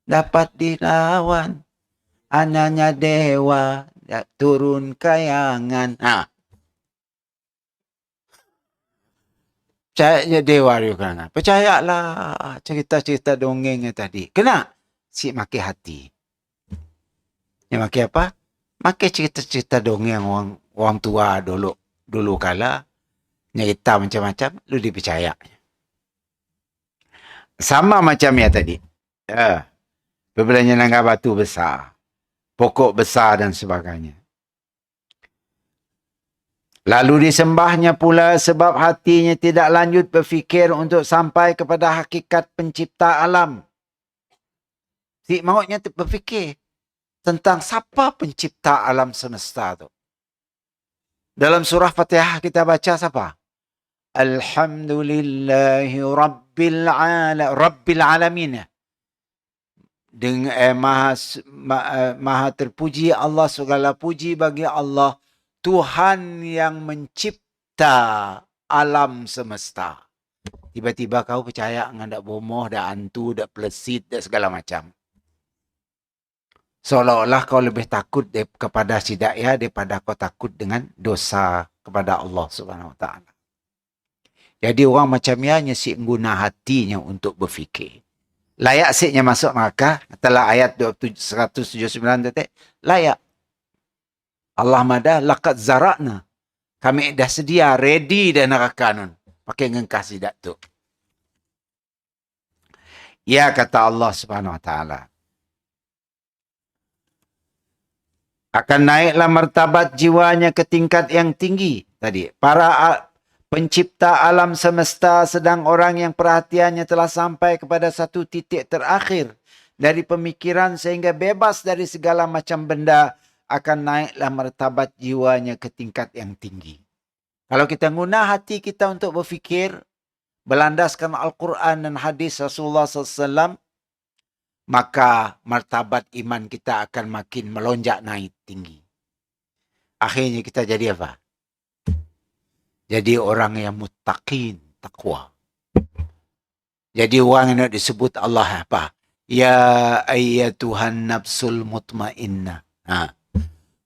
dapat dilawan. Ananya dewa turun kayangan. Percaya dewa dia kan. Percayalah cerita-cerita dongengnya tadi. Kena si maki hati. Yang maki apa? Maki cerita-cerita dongeng orang tua dulu kala nyerita macam-macam lu dipercaya. Sama macam ya tadi. Berbelanya nangga batu besar, pokok besar dan sebagainya. Lalu disembahnya pula sebab hatinya tidak lanjut berfikir untuk sampai kepada hakikat pencipta alam. Si mautnya berfikir. tentang siapa pencipta alam semesta tu. Dalam surah Fatihah kita baca siapa? Alhamdulillahi Rabbil Alamin. Dengan maha terpuji Allah, segala puji bagi Allah, Tuhan yang mencipta alam semesta. Tiba-tiba kau percaya dengan dak bomoh, dak hantu, dak pelesit, dak segala macam. Seolah-olah kau lebih takut kepada si daya daripada kau takut dengan dosa kepada Allah Subhanahu Wa Taala. Jadi orang macam ni hanya si guna hatinya untuk berfikir. Layak siknya masuk neraka. Telah ayat 179 tadi. Layak. Allah madah laqad zara'na. Kami dah sedia, ready dah neraka nun. Pakai ngengkah sidak tu. Ya kata Allah Subhanahu Wa Taala. Akan naiklah martabat jiwanya ke tingkat yang tinggi. Tadi. Para pencipta alam semesta sedang orang yang perhatiannya telah sampai kepada satu titik terakhir dari pemikiran sehingga bebas dari segala macam benda, akan naiklah martabat jiwanya ke tingkat yang tinggi. Kalau kita guna hati kita untuk berfikir, berlandaskan Al-Quran dan hadis Rasulullah SAW, maka martabat iman kita akan makin melonjak naik tinggi. Akhirnya kita jadi apa? Jadi orang yang muttaqin, takwa. Jadi orang yang disebut Allah apa? Ya ayyatuhan nafsul mutmainnah.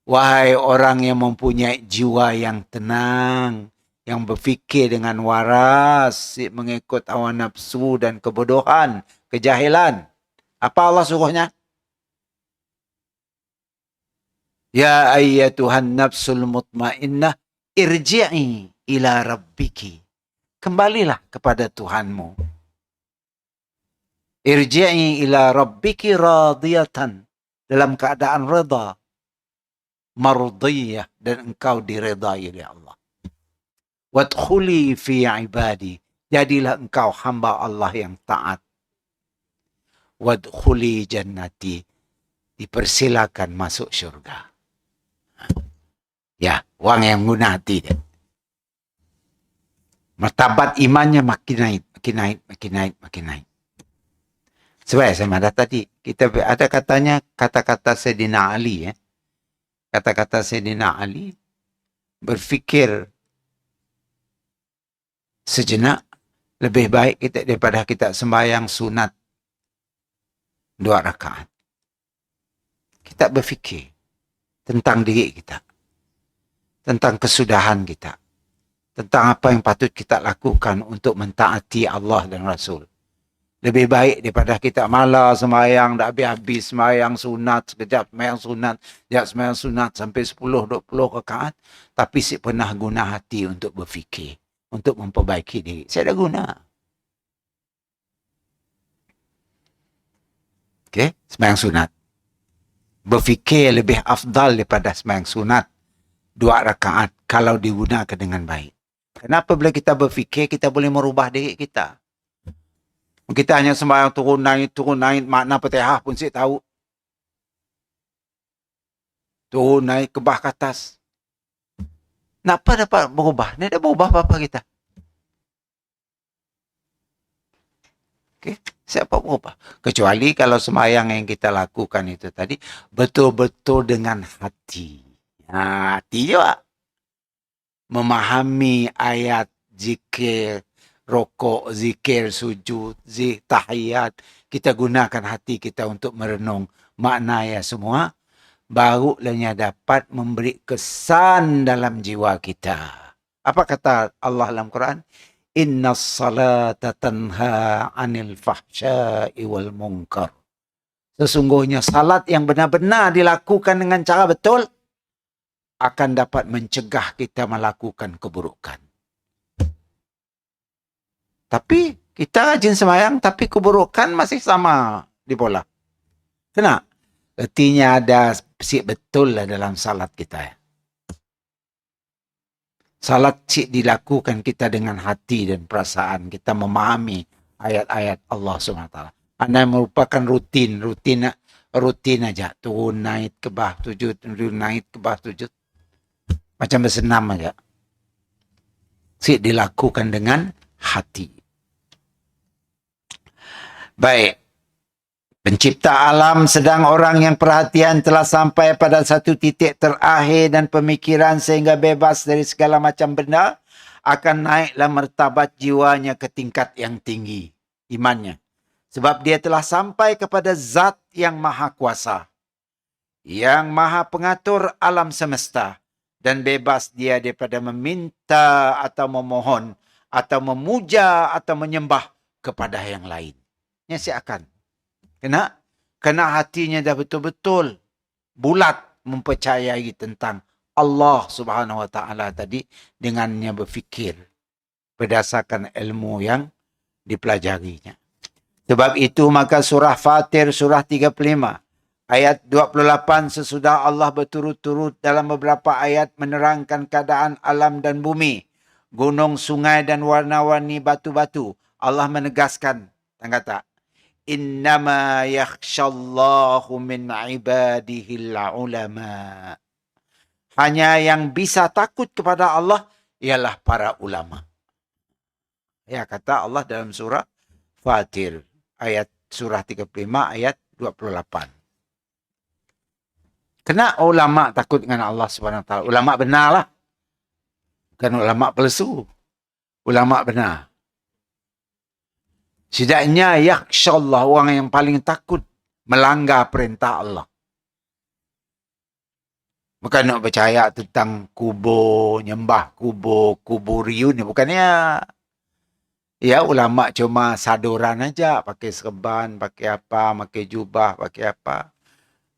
Wahai orang yang mempunyai jiwa yang tenang, yang berfikir dengan waras, mengikut hawa nafsu dan kebodohan, kejahilan. Apa Allah suruhnya? Ya ayyatuhan nafsul mutmainnah, irji'i ila rabbiki. Kembalilah kepada Tuhanmu. Irji'i ila rabbiki radiyatan. Dalam keadaan reda. Mardiyah. Dan engkau diredai oleh Allah. Wadkhuli fi ibadi. Jadilah engkau hamba Allah yang taat. Wadkhuli jannati. Dipersilakan masuk syurga. Ya, orang yang guna hati dia. Martabat imannya makin naik, makin naik, makin naik, makin naik. Sebab saya madah tadi, kita ada katanya kata-kata Sayyidina Ali. Kata-kata Sayyidina Ali, berfikir sejenak, lebih baik kita daripada kita sembahyang sunat 2 rakaat. Kita berfikir tentang diri kita, tentang kesudahan kita, tentang apa yang patut kita lakukan untuk mentaati Allah dan Rasul. Lebih baik daripada kita malas sembahyang, dah habis-habis sembahyang sunat, sekejap sembahyang sunat, sekejap sembahyang sunat sampai 10-20 rakaat. Tapi saya pernah guna hati untuk berfikir, untuk memperbaiki diri. Saya dah guna. Okay, sembahyang sunat. Berfikir lebih afdal daripada sembahyang sunat 2 rakaat kalau digunakan dengan baik. Kenapa bila kita berfikir, kita boleh merubah diri kita. Kita hanya sembahyang turun naik, makna Fatihah pun saya tahu. Turun naik ke bawah ke atas. Kenapa dapat berubah? Dia dah berubah apa-apa kita. Okay? Siapa berubah? Kecuali kalau sembahyang yang kita lakukan itu tadi, betul-betul dengan hati. Hati juga. Memahami ayat, zikir, rokok, zikir, sujud, tahiyat. Kita gunakan hati kita untuk merenung makna ya semua. Barulah dapat memberi kesan dalam jiwa kita. Apa kata Allah dalam Quran? Innas salata tanha anil fahsya'i wal munkar. Sesungguhnya salat yang benar-benar dilakukan dengan cara betul akan dapat mencegah kita melakukan keburukan. Tapi kita rajin sembahyang, tapi keburukan masih sama di bola. Kenapa? Artinya ada sik betul lah dalam salat kita. Salat sik dilakukan kita dengan hati dan perasaan. Kita memahami ayat-ayat Allah SWT. Anda merupakan rutin rutin aja. Turun naik ke bawah sujud, turun naik ke bawah sujud. Macam bersenam aja. Dilakukan dengan hati. Baik. Pencipta alam sedang orang yang perhatian telah sampai pada satu titik terakhir dan pemikiran sehingga bebas dari segala macam benda akan naiklah martabat jiwanya ke tingkat yang tinggi. Imannya. Sebab dia telah sampai kepada zat yang maha kuasa. Yang maha pengatur alam semesta. Dan bebas dia daripada meminta atau memohon atau memuja atau menyembah kepada yang lain. Ini akan. Kena hatinya dah betul-betul bulat mempercayai tentang Allah Subhanahu Wa Taala tadi dengannya berfikir berdasarkan ilmu yang dipelajarinya. Sebab itu maka surah Fatir surah 35 ayat 28 sesudah Allah berturut-turut dalam beberapa ayat menerangkan keadaan alam dan bumi, gunung, sungai dan warna-warni batu-batu. Allah menegaskan, kata, innama yakhshallahu min ibadihil ulama. Hanya yang bisa takut kepada Allah ialah para ulama. Ya, kata Allah dalam surah Fatir ayat surah 35 ayat 28. Kena ulama takut dengan Allah Subhanahu Wa Taala. Ulama benarlah. Bukan ulama palsu. Ulama benar. Setidaknya yakhshallah, orang yang paling takut melanggar perintah Allah. Bukan nak percaya tentang kubur, nyembah kubur, kuburiun. Bukannya ya ulama cuma saduran aja, pakai serban, pakai apa, pakai jubah, pakai apa.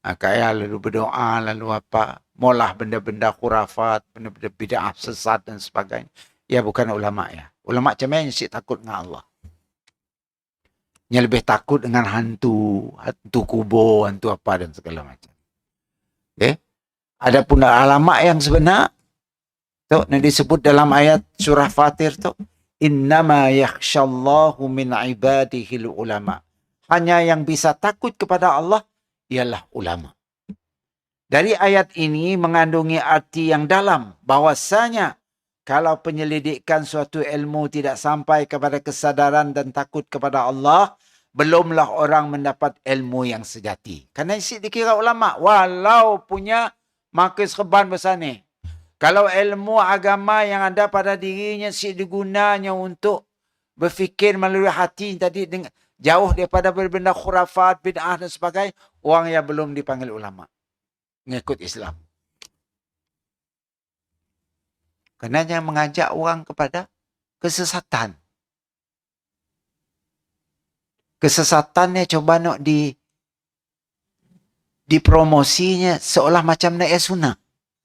Kaya lalu berdoa, lalu apa. Molah benda-benda khurafat, benda-benda bid'ah sesat dan sebagainya. Ya bukan ulama ya. Ulama macam mana yang takut dengan Allah. Yang lebih takut dengan hantu kubur, hantu apa dan segala macam. Okay. Adapun alamat yang sebenar, tu yang disebut dalam ayat surah Fatir tu, innama yakhshallahu min ibadihil ulama. Hanya yang bisa takut kepada Allah ialah ulama. Dari ayat ini mengandungi arti yang dalam bahwasanya kalau penyelidikan suatu ilmu tidak sampai kepada kesadaran dan takut kepada Allah, belumlah orang mendapat ilmu yang sejati. Kerana isi dikira ulama, walau punya markas serban besar ni. Kalau ilmu agama yang ada pada dirinya si digunanya untuk berfikir melalui hati tadi jauh daripada benda khurafat, bid'ah dan sebagainya, orang yang belum dipanggil ulama. Mengikut Islam. Kerana yang mengajak orang kepada kesesatan. Kesesatannya coba nak dipromosinya seolah macam nak sunnah.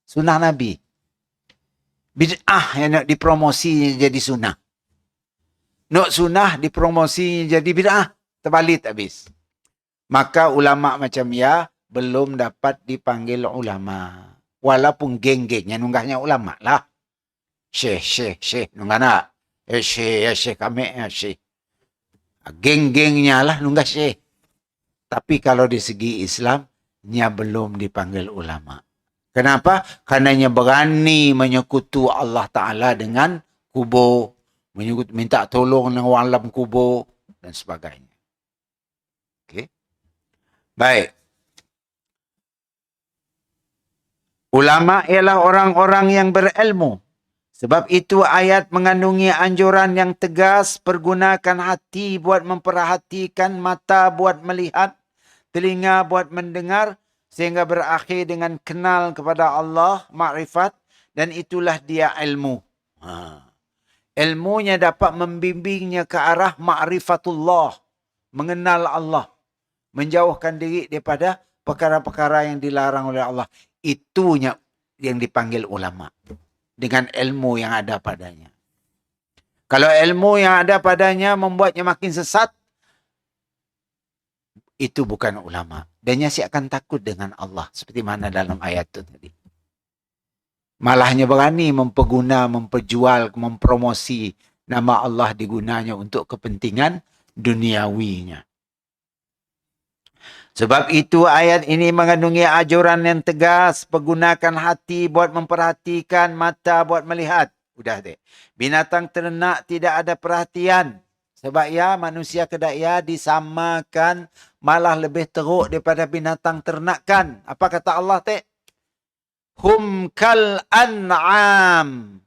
Sunnah Nabi. Bid'ah yang nak dipromosinya jadi sunnah. Nak sunnah dipromosinya jadi bid'ah. Terbalik habis. Maka ulama macam ya belum dapat dipanggil ulama. Walaupun geng-gengnya nunggahnya ulama lah. Syekh, nunggah nak. Syekh kami, syekh. Geng-gengnya lah nunggah syekh. Tapi kalau di segi Islam, nya belum dipanggil ulama. Kenapa? Karenanya berani menyekutu Allah Ta'ala dengan kubur. Minta tolong dengan alam kubur dan sebagainya. Okey. Baik. Ulama ialah orang-orang yang berilmu. Sebab itu ayat mengandungi anjuran yang tegas, pergunakan hati buat memperhatikan, mata buat melihat, telinga buat mendengar, sehingga berakhir dengan kenal kepada Allah, makrifat, dan itulah dia ilmu. Ilmunya dapat membimbingnya ke arah ma'rifatullah, mengenal Allah, menjauhkan diri daripada perkara-perkara yang dilarang oleh Allah. Itunya yang dipanggil ulama. Dengan ilmu yang ada padanya. Kalau ilmu yang ada padanya membuatnya makin sesat, itu bukan ulama. Dan dia akan takut dengan Allah. Seperti mana dalam ayat itu tadi. Malahnya berani memperjual, mempromosi nama Allah digunanya untuk kepentingan duniawinya. Sebab itu ayat ini mengandungi ajaran yang tegas. Pergunakan hati buat memperhatikan, mata buat melihat. Udah deh. Binatang ternak tidak ada perhatian. Sebab ya manusia kedaya disamakan malah lebih teruk daripada binatang ternakan. Apa kata Allah teh? Hum kal an'am.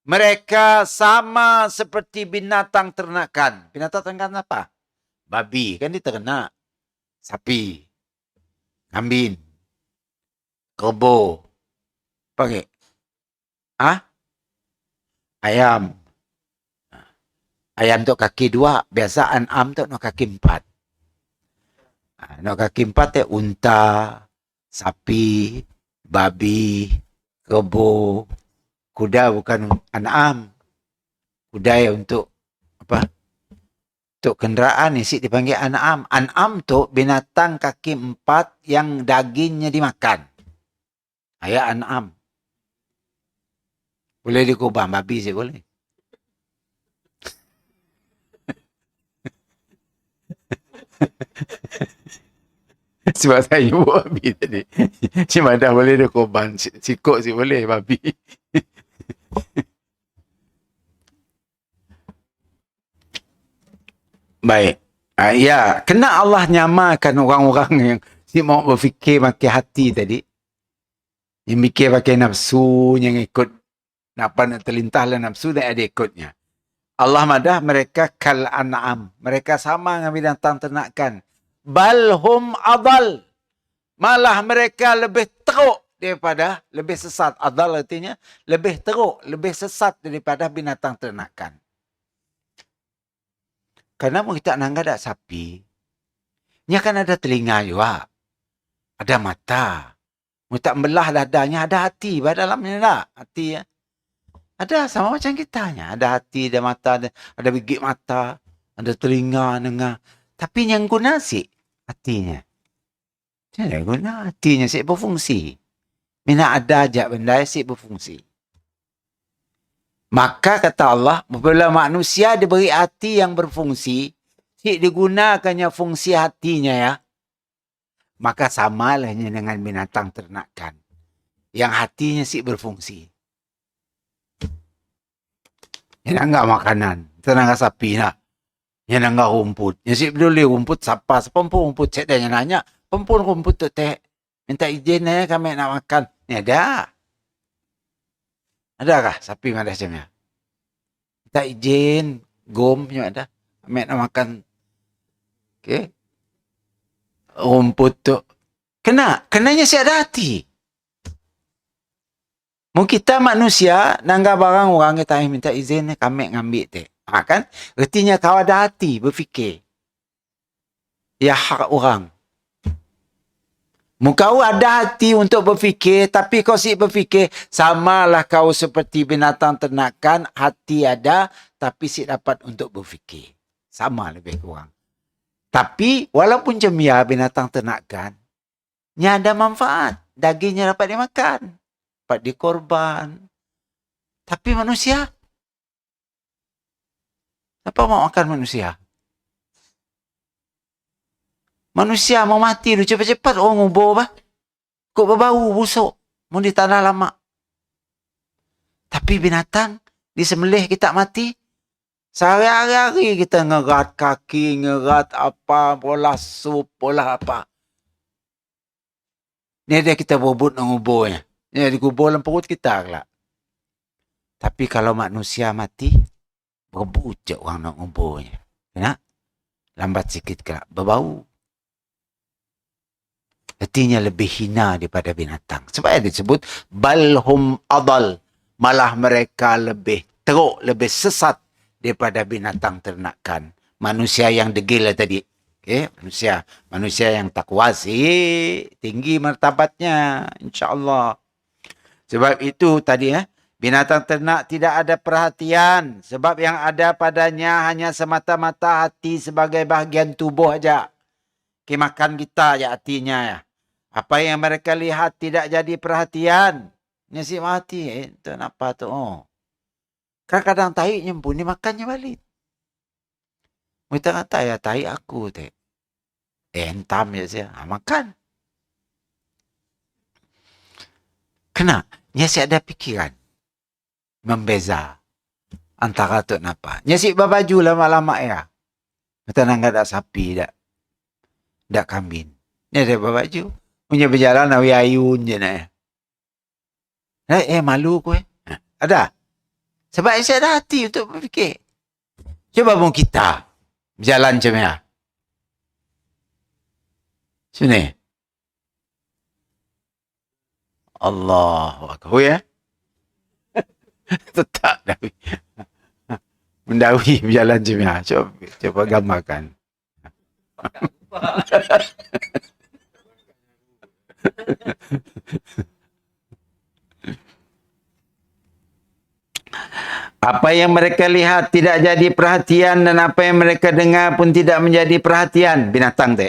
Mereka sama seperti binatang ternakan. Binatang ternakan apa? Babi kan dia ternak. Sapi, kambing, kebo, pakai ayam. Ayam tu kaki 2, biasa an'am tu no kaki 4. No kaki 4 tu unta, sapi, babi, kebo, kuda bukan an'am. Kuda yang untuk apa? Untuk kenderaan ni dipanggil an'am. An'am tu binatang kaki 4 yang dagingnya dimakan. Ayat an'am. Boleh dikubang babi sih boleh. Sebab saya buat babi tadi. Cuma dah boleh dikubang. Sikok sih boleh babi. Baik. Ya, kena Allah nyamakan orang-orang yang si mau berfikir pakai hati tadi. Yang mikir pakai nafsu, yang ikut nak terlintah lah nafsu dan ada ikutnya. Allah madah mereka kal an'am. Mereka sama dengan binatang ternakan. Balhum adal. Malah mereka lebih teruk daripada, lebih sesat. Adal artinya lebih teruk, lebih sesat daripada binatang ternakan. Karena kita nangga ada sapi, nya kan ada telinga juga, ada mata. Kita belah dadanya, ada hati pada dalamnya tak? Hati ya. Ada sama macam kita nya, ada hati, ada mata, ada biji mata, ada telinga, dengar. Tapi yang guna sih hatinya. Tidak guna hatinya sih berfungsi. Mina ada aja benda sih berfungsi. Maka kata Allah, apabila manusia diberi hati yang berfungsi, si digunakannya fungsi hatinya ya, maka samalahnya dengan binatang ternakan. Yang hatinya si berfungsi. Yang enggak makanan, tenaga sapi lah. Yang enggak rumput. Yang si peduli rumput, siapa pun rumput. Saya dah nanya, pun rumput tu teh. Minta izin ya kami nak makan. Ni ada. Adakah sapi yang ada macamnya? Minta izin, gom yang ada. Kami nak makan. Okay. Rumput tu. Kenanya si ada hati. Mungkin kita manusia, nangga barang orang kita minta izin, kami ngambil teh. Kan? Artinya kau ada hati berfikir. Ya hak orang. Kau ada hati untuk berfikir, tapi kau si berfikir, samalah kau seperti binatang ternakan, hati ada, tapi si dapat untuk berfikir. Sama lebih kurang. Tapi, walaupun cemia binatang ternakan, nya ada manfaat. Dagingnya dapat dimakan. Dapat dikorban. Tapi manusia, apa mau makan manusia? Manusia mau mati lu cepat-cepat orang ngubur bah. Kok berbau busuk. Mau di tanah lama. Tapi binatang disembelih kita mati. Sehari-hari kita ngerat kaki, ngerat apa, bola sup, bola apa. Ni dia kita bobot nak nguburnya. Ni dikubur dalam perut kita kelak. Tapi kalau manusia mati, berebut je orang nak nguburnya. Kena? Lambat sikit kelak. Berbau. Artinya lebih hina daripada binatang. Sebab yang disebut, balhum adal. Malah mereka lebih teruk, lebih sesat daripada binatang ternakan. Manusia yang degil tadi. Okay? Manusia yang takwa sih, tinggi martabatnya. InsyaAllah. Sebab itu tadi binatang ternak tidak ada perhatian. Sebab yang ada padanya hanya semata-mata hati sebagai bahagian tubuh aja. Makan kita aja hatinya ya. Apa yang mereka lihat tidak jadi perhatian. Nyesip mati. Itu kenapa tu? Oh. Kadang-kadang tahi pun dimakannya balik. Kita kata ya tahi aku teh. Hentam je saya. Makan. Kena. Nyasi ada pikiran. Membeza. Antara tu napa. Nyasi babaju lama-lama ya. Tenang ada sapi dak. Dak kambing. Ni ada babaju. Punya berjalan awi ayun je nak. Malu aku Ada. Sebab saya ada hati untuk berfikir. Cuba pun kita berjalan macam ni. Sini. Allahu Akbar. Ya? Tetap dawi. Mendawi berjalan macam ni. Cuba gambarkan. Apa yang mereka lihat tidak jadi perhatian dan apa yang mereka dengar pun tidak menjadi perhatian. Binatang tu.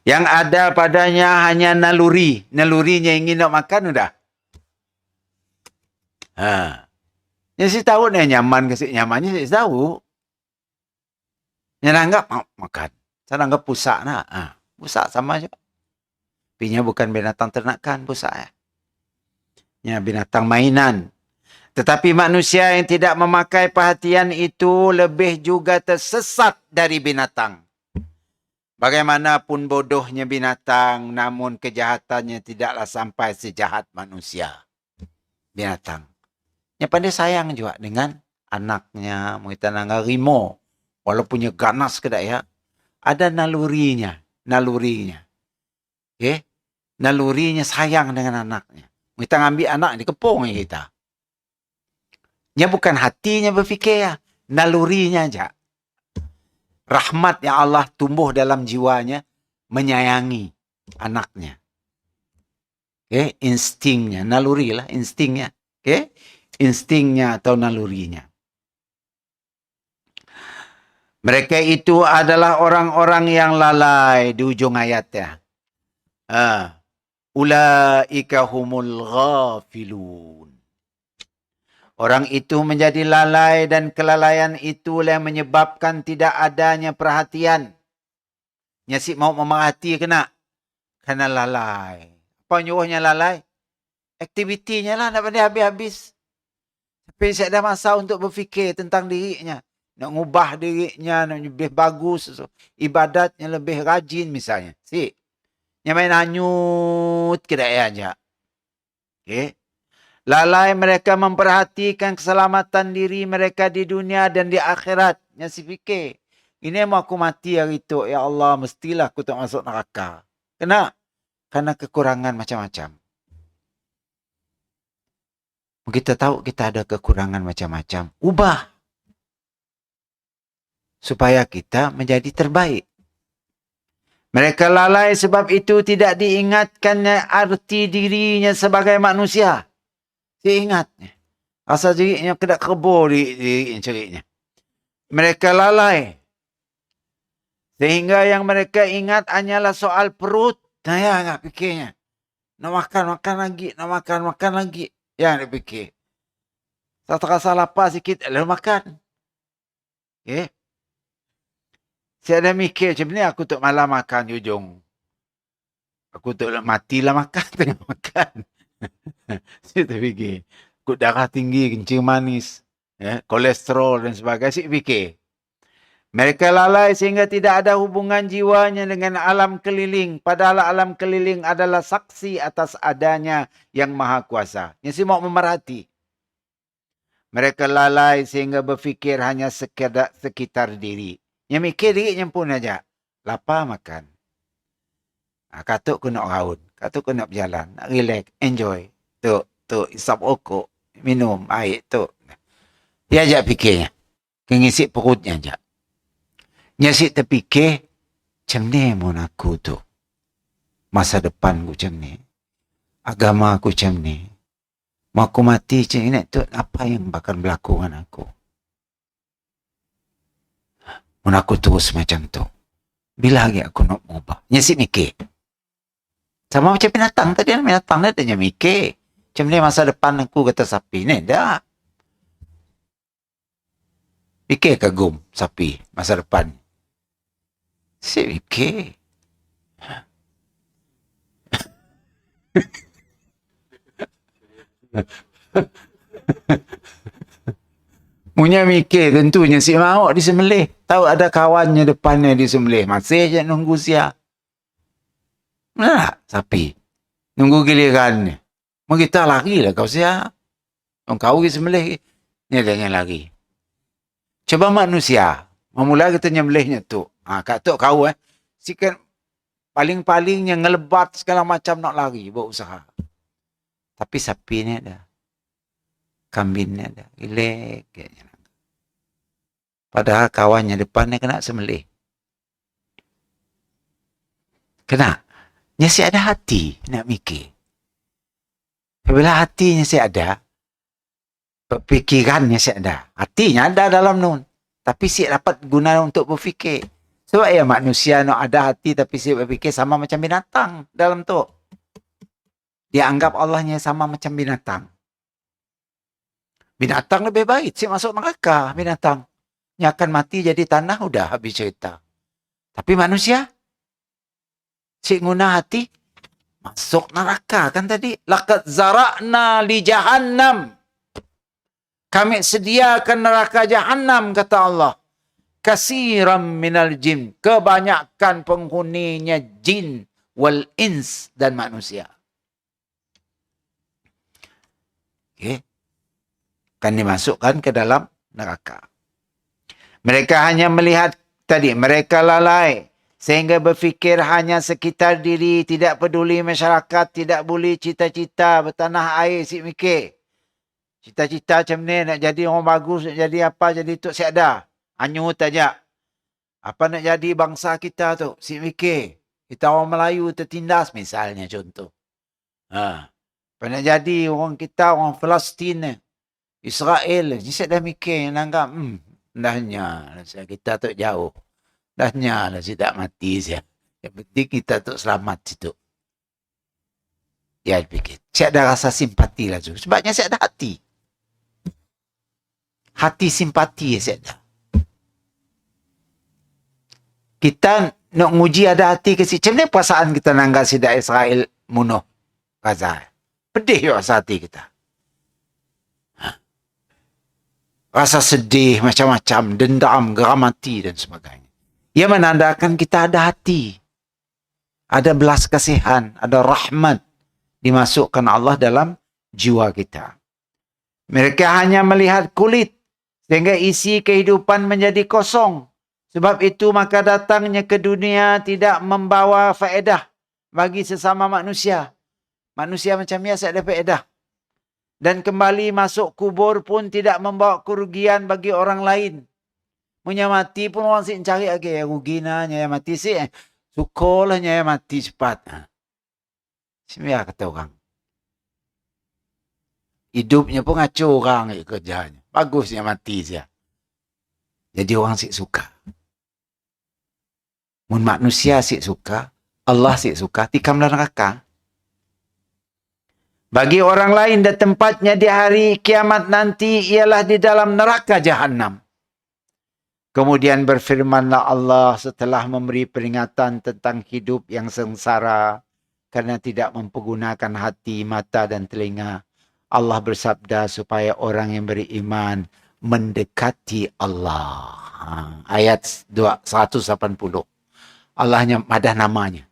Yang ada padanya hanya naluri. Nalurinya ingin nak makan sudah. Yang saya tahu ni nyaman ke nyamannya saya tahu. Yang anggap makan. Saya anggap pusak nak. Pusak sama je. Tapi bukan binatang ternakan pusak. Ya, binatang mainan. Tetapi manusia yang tidak memakai perhatian itu lebih juga tersesat dari binatang. Bagaimanapun bodohnya binatang, namun kejahatannya tidaklah sampai sejahat manusia. Binatang. Yang pandai sayang juga dengan anaknya, mungkin harimau. Walaupun ganas ke ya, ada nalurinya. Nalurinya. Okay? Nalurinya sayang dengan anaknya. Kita ambil anak dikepung kita. Nya bukan hatinya berfikir ya. Nalurinya aja. Rahmat yang Allah tumbuh dalam jiwanya menyayangi anaknya. Okay? Instingnya. Naluri lah instingnya. Okay? Instingnya atau nalurinya. Mereka itu adalah orang-orang yang lalai di ujung ayatnya. Ulaika humul ghafilun. Orang itu menjadi lalai dan kelalaian itulah yang menyebabkan tidak adanya perhatian. Nyasik mau memerhati kena. Kerana lalai. Apa nyuruhnya lalai? Aktivitinya lah nak pada habis-habis. Tapi saya ada masa untuk berfikir tentang dirinya. Nak ngubah dirinya, nak lebih bagus. Ibadatnya lebih rajin misalnya. Yang main hanyut kedai aja. Okay. Lalai mereka memperhatikan keselamatan diri mereka di dunia dan di akhirat. Yang si fikir. Ini mau aku mati hari itu. Ya Allah, mestilah aku tak masuk neraka. Kenapa? Karena kekurangan macam-macam. Kita tahu kita ada kekurangan macam-macam. Ubah. Supaya kita menjadi terbaik. Mereka lalai sebab itu tidak diingatkannya arti dirinya sebagai manusia. Dia ingatnya. Asal dirinya kena kebur dirinya ceriknya. Mereka lalai. Sehingga yang mereka ingat hanyalah soal perut. Nah ya, nak fikirnya. Nak makan lagi. Nak makan lagi. Ya, nak fikir. Satu rasa lapar sikit, lalu makan. Okay. Saya ada mikir macam ni, aku tak malam makan ujung. Aku tak matilah makan, tengah makan. Saya terfikir, aku darah tinggi, kencing manis, kolesterol dan sebagainya. Saya fikir, mereka lalai sehingga tidak ada hubungan jiwanya dengan alam keliling. Padahal alam keliling adalah saksi atas adanya yang maha kuasa. Yang saya mau memerhati. Mereka lalai sehingga berfikir hanya sekitar diri. Yang mikir diri pun aja. Lapar makan. Katuk ku nak raun. Katuk ku nak berjalan. Nak relax. Enjoy. Tu, isap rokok. Minum air tu. Dia ajak fikirnya. Ngisi perutnya ajak. Nyasik terfikir. Macam ni pun aku tu. Masa depan ku macam ni. Agama aku macam ni. Mau aku mati macam ni tu. Apa yang bakal berlaku dengan aku? Mun aku terus macam tu. Bila lagi aku nak mengubah? Nyasik mikir. Sama macam binatang tadi. Binatang dia tanya mikir. Macam ni masa depan aku kata sapi ni. Dah. Fikir kagum sapi masa depan. Si fikir. Punya mikir tentunya si mauk disembelih. Tahu ada kawannya depannya disembelih. Masih je nunggu siap. Mana sapi? Nunggu giliran. Mau kita lari lah kau siap. Kau disembelih. Ni adanya lari. Coba manusia. Memula kita nyembelihnya tu. Kat tu kau sikan paling-palingnya ngelebat segala macam nak lari. Buat usaha. Tapi sapi ni ada. Kambing ni ada. Gilek. Padahal kawannya depannya kena sembelih. Kena. Nya si ada hati nak mikir. Apabila hatinya si ada, pikirannya si ada. Hatinya ada dalam nun. Tapi si dapat guna untuk berfikir. Sebab ya manusia nak ada hati tapi si berfikir sama macam binatang dalam tu. Dia anggap Allahnya sama macam binatang. Binatang lebih baik. Si masuk neraka binatang. Yang akan mati jadi tanah, udah habis cerita. Tapi manusia, si guna hati, masuk neraka kan tadi. Laqad zara'na li jahannam. Kami sediakan neraka jahannam, kata Allah. Kasiram minal jin. Kebanyakan penghuninya jin wal ins dan manusia. Okay. Kan dimasukkan ke dalam neraka. Mereka hanya melihat tadi, mereka lalai sehingga berfikir hanya sekitar diri, tidak peduli masyarakat, tidak boleh cita-cita bertanah air, si mikir. Cita-cita macam ni, nak jadi orang bagus, nak jadi apa, jadi tu si ada. Hanyut aja. Apa nak jadi bangsa kita tu, si mikir. Kita orang Melayu tertindas misalnya contoh. Apa nak jadi orang kita, orang Palestin, Israel, ni saya dah mikir, nanggap, dahnya kita tu jauh. Dahnya lah saya tak mati saya. Yang penting kita tu selamat situ. Ya fikir. Saya ada rasa simpati lah tu. Sebabnya saya ada hati. Hati simpati saya ada. Kita nak nguji ada hati ke si. Macam mana perasaan kita nanggap si Israel munuh Gaza? Pedih rasa hati kita. Rasa sedih, macam-macam, dendam, geram hati dan sebagainya. Ia menandakan kita ada hati. Ada belas kasihan, ada rahmat dimasukkan Allah dalam jiwa kita. Mereka hanya melihat kulit sehingga isi kehidupan menjadi kosong. Sebab itu maka datangnya ke dunia tidak membawa faedah bagi sesama manusia. Manusia macam biasa ada faedah. Dan kembali masuk kubur pun tidak membawa kerugian bagi orang lain. Punya mati pun orang sih cari lagi. Rugi nanya yang mati sih. Sukolahnya yang mati cepat. Semua kata orang. Hidupnya pun ngaco orang kerjanya. Bagusnya mati saja. Jadi orang sih suka. Mun manusia sih suka. Allah sih suka. Tikam dalam neraka. Bagi orang lain dan tempatnya di hari kiamat nanti ialah di dalam neraka Jahannam. Kemudian berfirmanlah Allah setelah memberi peringatan tentang hidup yang sengsara karena tidak mempergunakan hati, mata dan telinga. Allah bersabda supaya orang yang beriman mendekati Allah. Ayat 180. Allahnya ada namanya.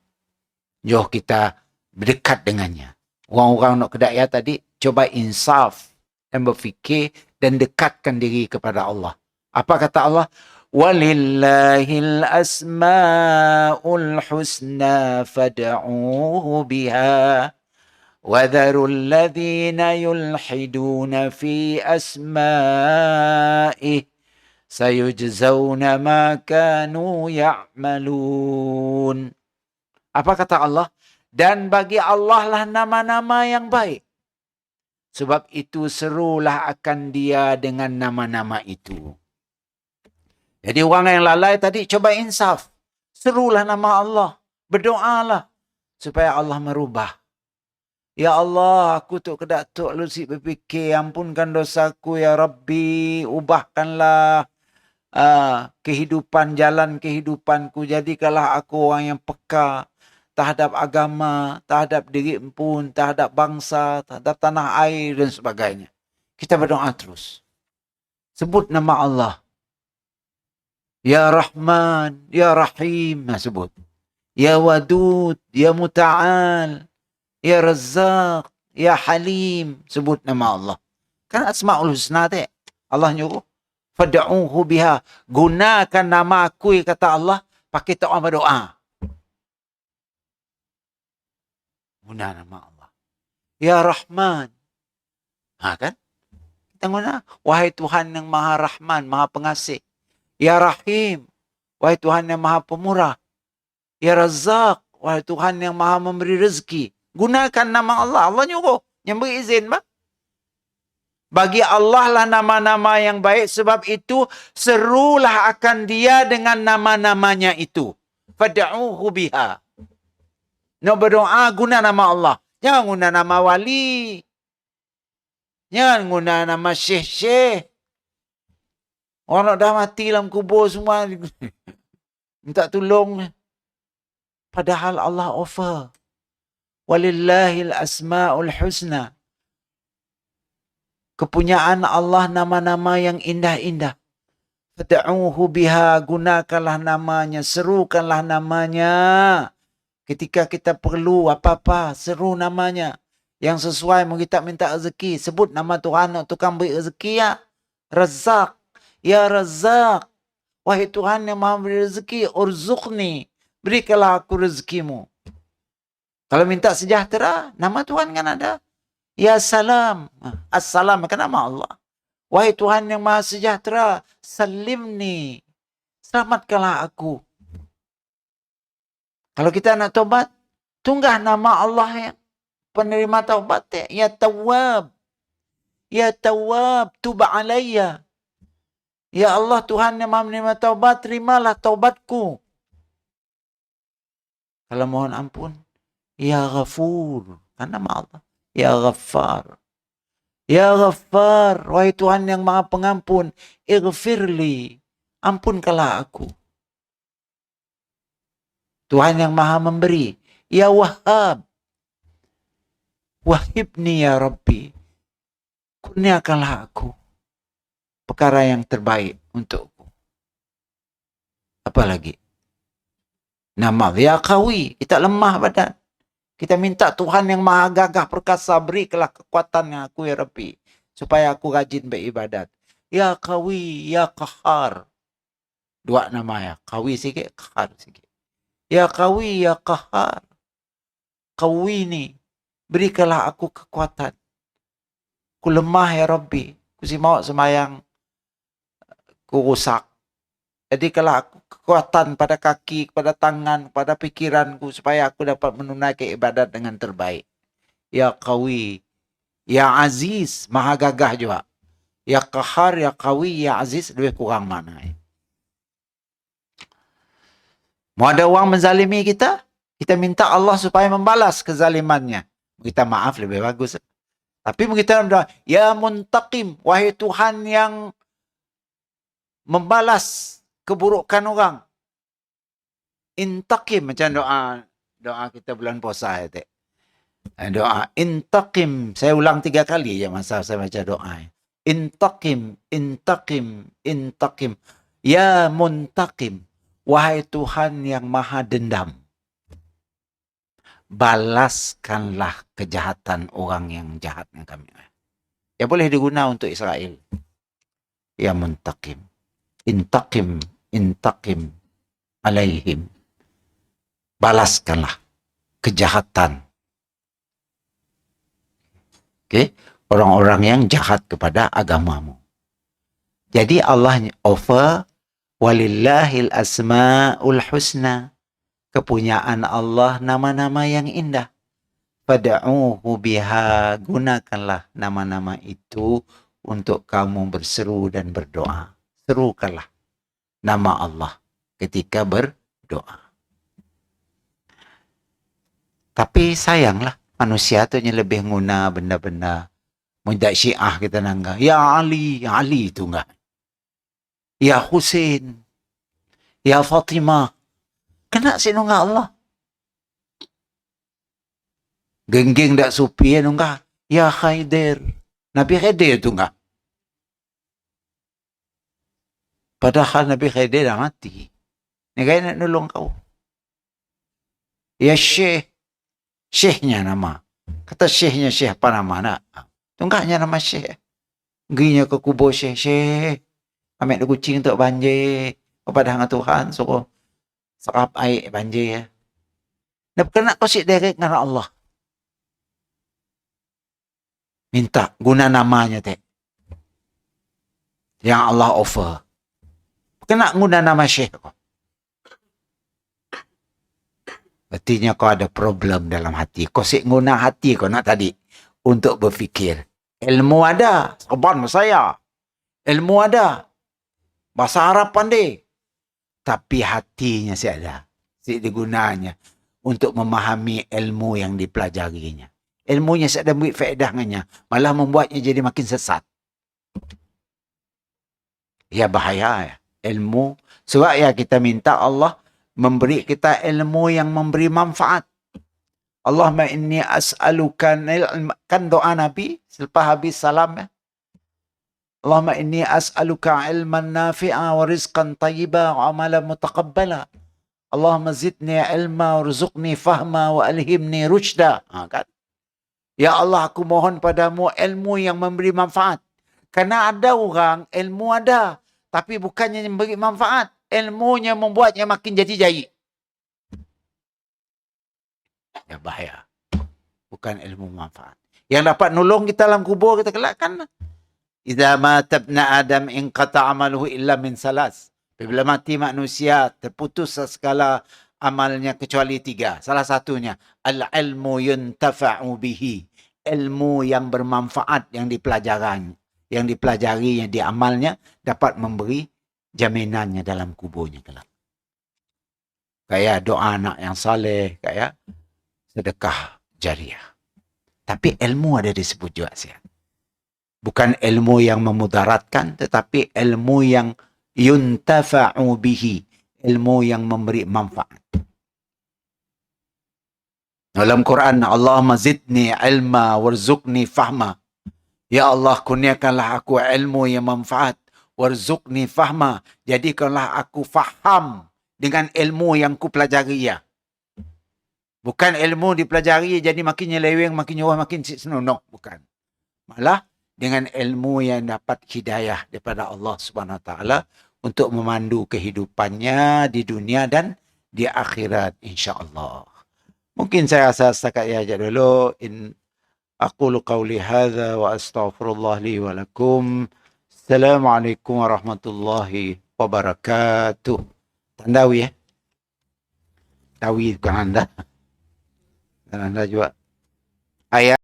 Jom kita berdekat dengannya. Orang-orang nak kedaya tadi, coba insaf dan berfikir dan dekatkan diri kepada Allah. Apa kata Allah? Walillahil asma'ul husna fad'uhu biha. Wadharul ladhina yulhiduna fi asma'ih. Sayujzawna ma kanu ya'malun. Apa kata Allah? Dan bagi Allah lah nama-nama yang baik. Sebab itu serulah akan dia dengan nama-nama itu. Jadi orang yang lalai tadi coba insaf. Serulah nama Allah. Berdoalah. Supaya Allah merubah. Ya Allah, aku tu kedatuk lu si berfikir. Ampunkan dosaku ya Rabbi. Ubahkanlah kehidupan, jalan kehidupanku. Jadikanlah aku orang yang peka. terhadap agama, terhadap diri pun, terhadap bangsa, terhadap tanah air dan sebagainya. Kita berdoa terus. Sebut nama Allah. Ya Rahman, Ya Rahim. Sebut. Ya Wadud, Ya Muta'al, Ya Razzaq, Ya Halim. Sebut nama Allah. Kan Asma'ul Husna tu. Allah nyuruh. Fad'uhu biha. Gunakan nama aku, kata Allah. Pakai doa berdoa. Guna nama Allah. Ya Rahman. Kan? Kita guna. Wahai Tuhan yang Maha Rahman, Maha Pengasih. Ya Rahim. Wahai Tuhan yang Maha Pemurah. Ya Razzaq. Wahai Tuhan yang Maha Memberi rezeki. Gunakan nama Allah. Allah nyuruh. Yang beri izin, bang. Bagi Allah lah nama-nama yang baik. Sebab itu, serulah akan dia dengan nama-namanya itu. Fad'uhu biha. Nak berdoa, guna nama Allah. Jangan guna nama wali. Jangan guna nama syekh-syekh. Orang dah mati dalam kubur semua. Minta tolong. Padahal Allah offer. Walillahil asma'ul husna. Kepunyaan Allah nama-nama yang indah-indah. Fad'uhu biha. Gunakanlah namanya. Serukanlah namanya. Ketika kita perlu apa-apa, seru namanya. Yang sesuai kita minta rezeki. Sebut nama Tuhan untuk tukang beri rezeki, ya. Razzaq. Ya Razzaq. Wahai Tuhan yang maha beri rezeki. Urzuqni. Berikanlah aku rezekimu. Kalau minta sejahtera, nama Tuhan kan ada. Ya Salam. As-Salam kan nama Allah. Wahai Tuhan yang maha sejahtera. Salimni. Selamatkanlah aku. Kalau kita nak taubat, tunggah nama Allah yang penerima taubat. Ya Tawwab. Ya Tawwab, tuba alayya. Ya Allah, Tuhan yang maha menerima taubat, terimalah taubatku. Kalau mohon ampun, Ya Ghafur. Kan nama Allah. Ya Ghaffar. Ya Ghaffar. Wahai Tuhan yang maha pengampun. Ighfirli. Ampunkanlah aku. Tuhan yang maha memberi. Ya Wahhab. Wahibni ya Rabbi. Kurniakanlah aku perkara yang terbaik untukku. Apa lagi? Nama Ya Qawi. Kita lemah badan. Kita minta Tuhan yang maha gagah perkasa, berikanlah kekuatan yang aku ya Rabbi. Supaya aku rajin beribadat. Ya Qawi, Ya Qahar. Dua nama ya. Qawi sikit, Qahar sikit. Ya Qawi, Ya Qahar. Qawi ni. Berikanlah aku kekuatan. Ku lemah ya Rabbi. Ku si mau semayang. Ku rusak. Jadi kalau aku kekuatan pada kaki, pada tangan, pada pikiranku. Supaya aku dapat menunaikan ibadat dengan terbaik. Ya Qawi. Ya Aziz. Maha gagah juga. Ya Qahar, Ya Qawi, Ya Aziz. Lebih kurang mana. Mau ada orang menzalimi kita? Kita minta Allah supaya membalas kezalimannya. Kita maaf lebih bagus. Tapi kita berdoa, Ya Muntaqim, wahai Tuhan yang membalas keburukan orang. Intaqim, macam doa kita bulan puasa. Doa Intaqim. Saya ulang 3 kali je masa saya baca doa. Intaqim, Intaqim, Intaqim. Ya Muntaqim. Wahai Tuhan yang maha dendam, balaskanlah kejahatan orang yang jahat dengan kami. Ya boleh diguna untuk Israel. Ya Muntaqim. Intaqim, Intaqim alaihim. Balaskanlah kejahatan. Okay? Orang-orang yang jahat kepada agamamu. Jadi Allah offer walillahil asma'ul husna. Kepunyaan Allah nama-nama yang indah. Fad'uhu biha. Gunakanlah nama-nama itu untuk kamu berseru dan berdoa. Serukanlah nama Allah ketika berdoa. Tapi sayanglah manusia tu lebih guna benda-benda mudah Syiah kita nangga. Ya Ali, Ya Ali itu enggak. Ya Husain, Ya Fatimah. Kena sinunga Allah. Gengging dak supi anu enggak. Ya Khaidir. Nabi Khidir tu enggak. Padahal Nabi Khidir dah mati. Ni kaya nak nolong kau. Ya Syekh. Syekhnya nama. Kata Syekhnya Syekh apa nama nak? Tunggaknya nama Syekh. Ginya ke kubur Syekh. Syekh. Ambil dia kucing untuk banjir. Kepada dengan Tuhan. Suruh serap air banjir. Ya. Nak kena kau syik direct dengan Allah. Minta guna namanya tak. Yang Allah offer. Kena guna nama Syekh kau. Artinya kau ada problem dalam hati. Kau syik guna hati kau nak tadi. Untuk berfikir. Ilmu ada. Saban saya. Ilmu ada. Bahasa Arab pandai. Tapi hatinya syik ada. Syik digunanya. Untuk memahami ilmu yang dipelajarinya. Ilmunya syik ada buat faedah dengannya. Malah membuatnya jadi makin sesat. Ya bahaya ya. Ilmu. Sebab ya kita minta Allah memberi kita ilmu yang memberi manfaat. Allahumma inni as'aluka kan doa Nabi selepas habis salam ya. Allahumma inni as'aluka ilman nafi'a wa rizqan tayyiba wa amalan mutaqabbala. Allahumma zidni ilma warzuqni fahma wa alhimni rushda. Kan? Ya Allah, aku mohon padamu ilmu yang memberi manfaat. Karena ada orang ilmu ada, tapi bukannya memberi manfaat. Ilmunya membuatnya makin jadi jahil. Ya bahaya. Bukan ilmu manfaat. Yang dapat nolong kita dalam kubur kita kelak kan. Idza mata ibn Adam inqata amaluhu illa min salas. Bila mati manusia terputus segala amalnya kecuali 3. Salah satunya al-ilmu yuntafa'u bihi. Ilmu yang bermanfaat yang dipelajarinya, yang diamalnya dapat memberi jaminannya dalam kuburnya kelak. Kayak doa anak yang saleh, kayak sedekah jariah. Tapi ilmu ada disebut juga sihat. Bukan ilmu yang memudaratkan, tetapi ilmu yang yuntafa'u bihi. Ilmu yang memberi manfaat. Dalam Quran, Allahumma zidni ilma warzuqni fahma. Ya Allah, kurniakanlah aku ilmu yang manfaat. Warzuqni fahma. Jadikanlah aku faham dengan ilmu yang ku pelajari ya. Bukan ilmu dipelajari jadi makin nyeleweng, makin nyawa, makin senonok. Bukan. Malah dengan ilmu yang dapat hidayah daripada Allah Subhanahu Wa Taala untuk memandu kehidupannya di dunia dan di akhirat insya-Allah. Mungkin saya rasa setakat ya aja dulu. Aqulu qawli hadza wa astaghfirullah li wa lakum. Assalamualaikum warahmatullahi wabarakatuh. Tandawi ya. Tawi bukan anda. Dan anda juga. Ayat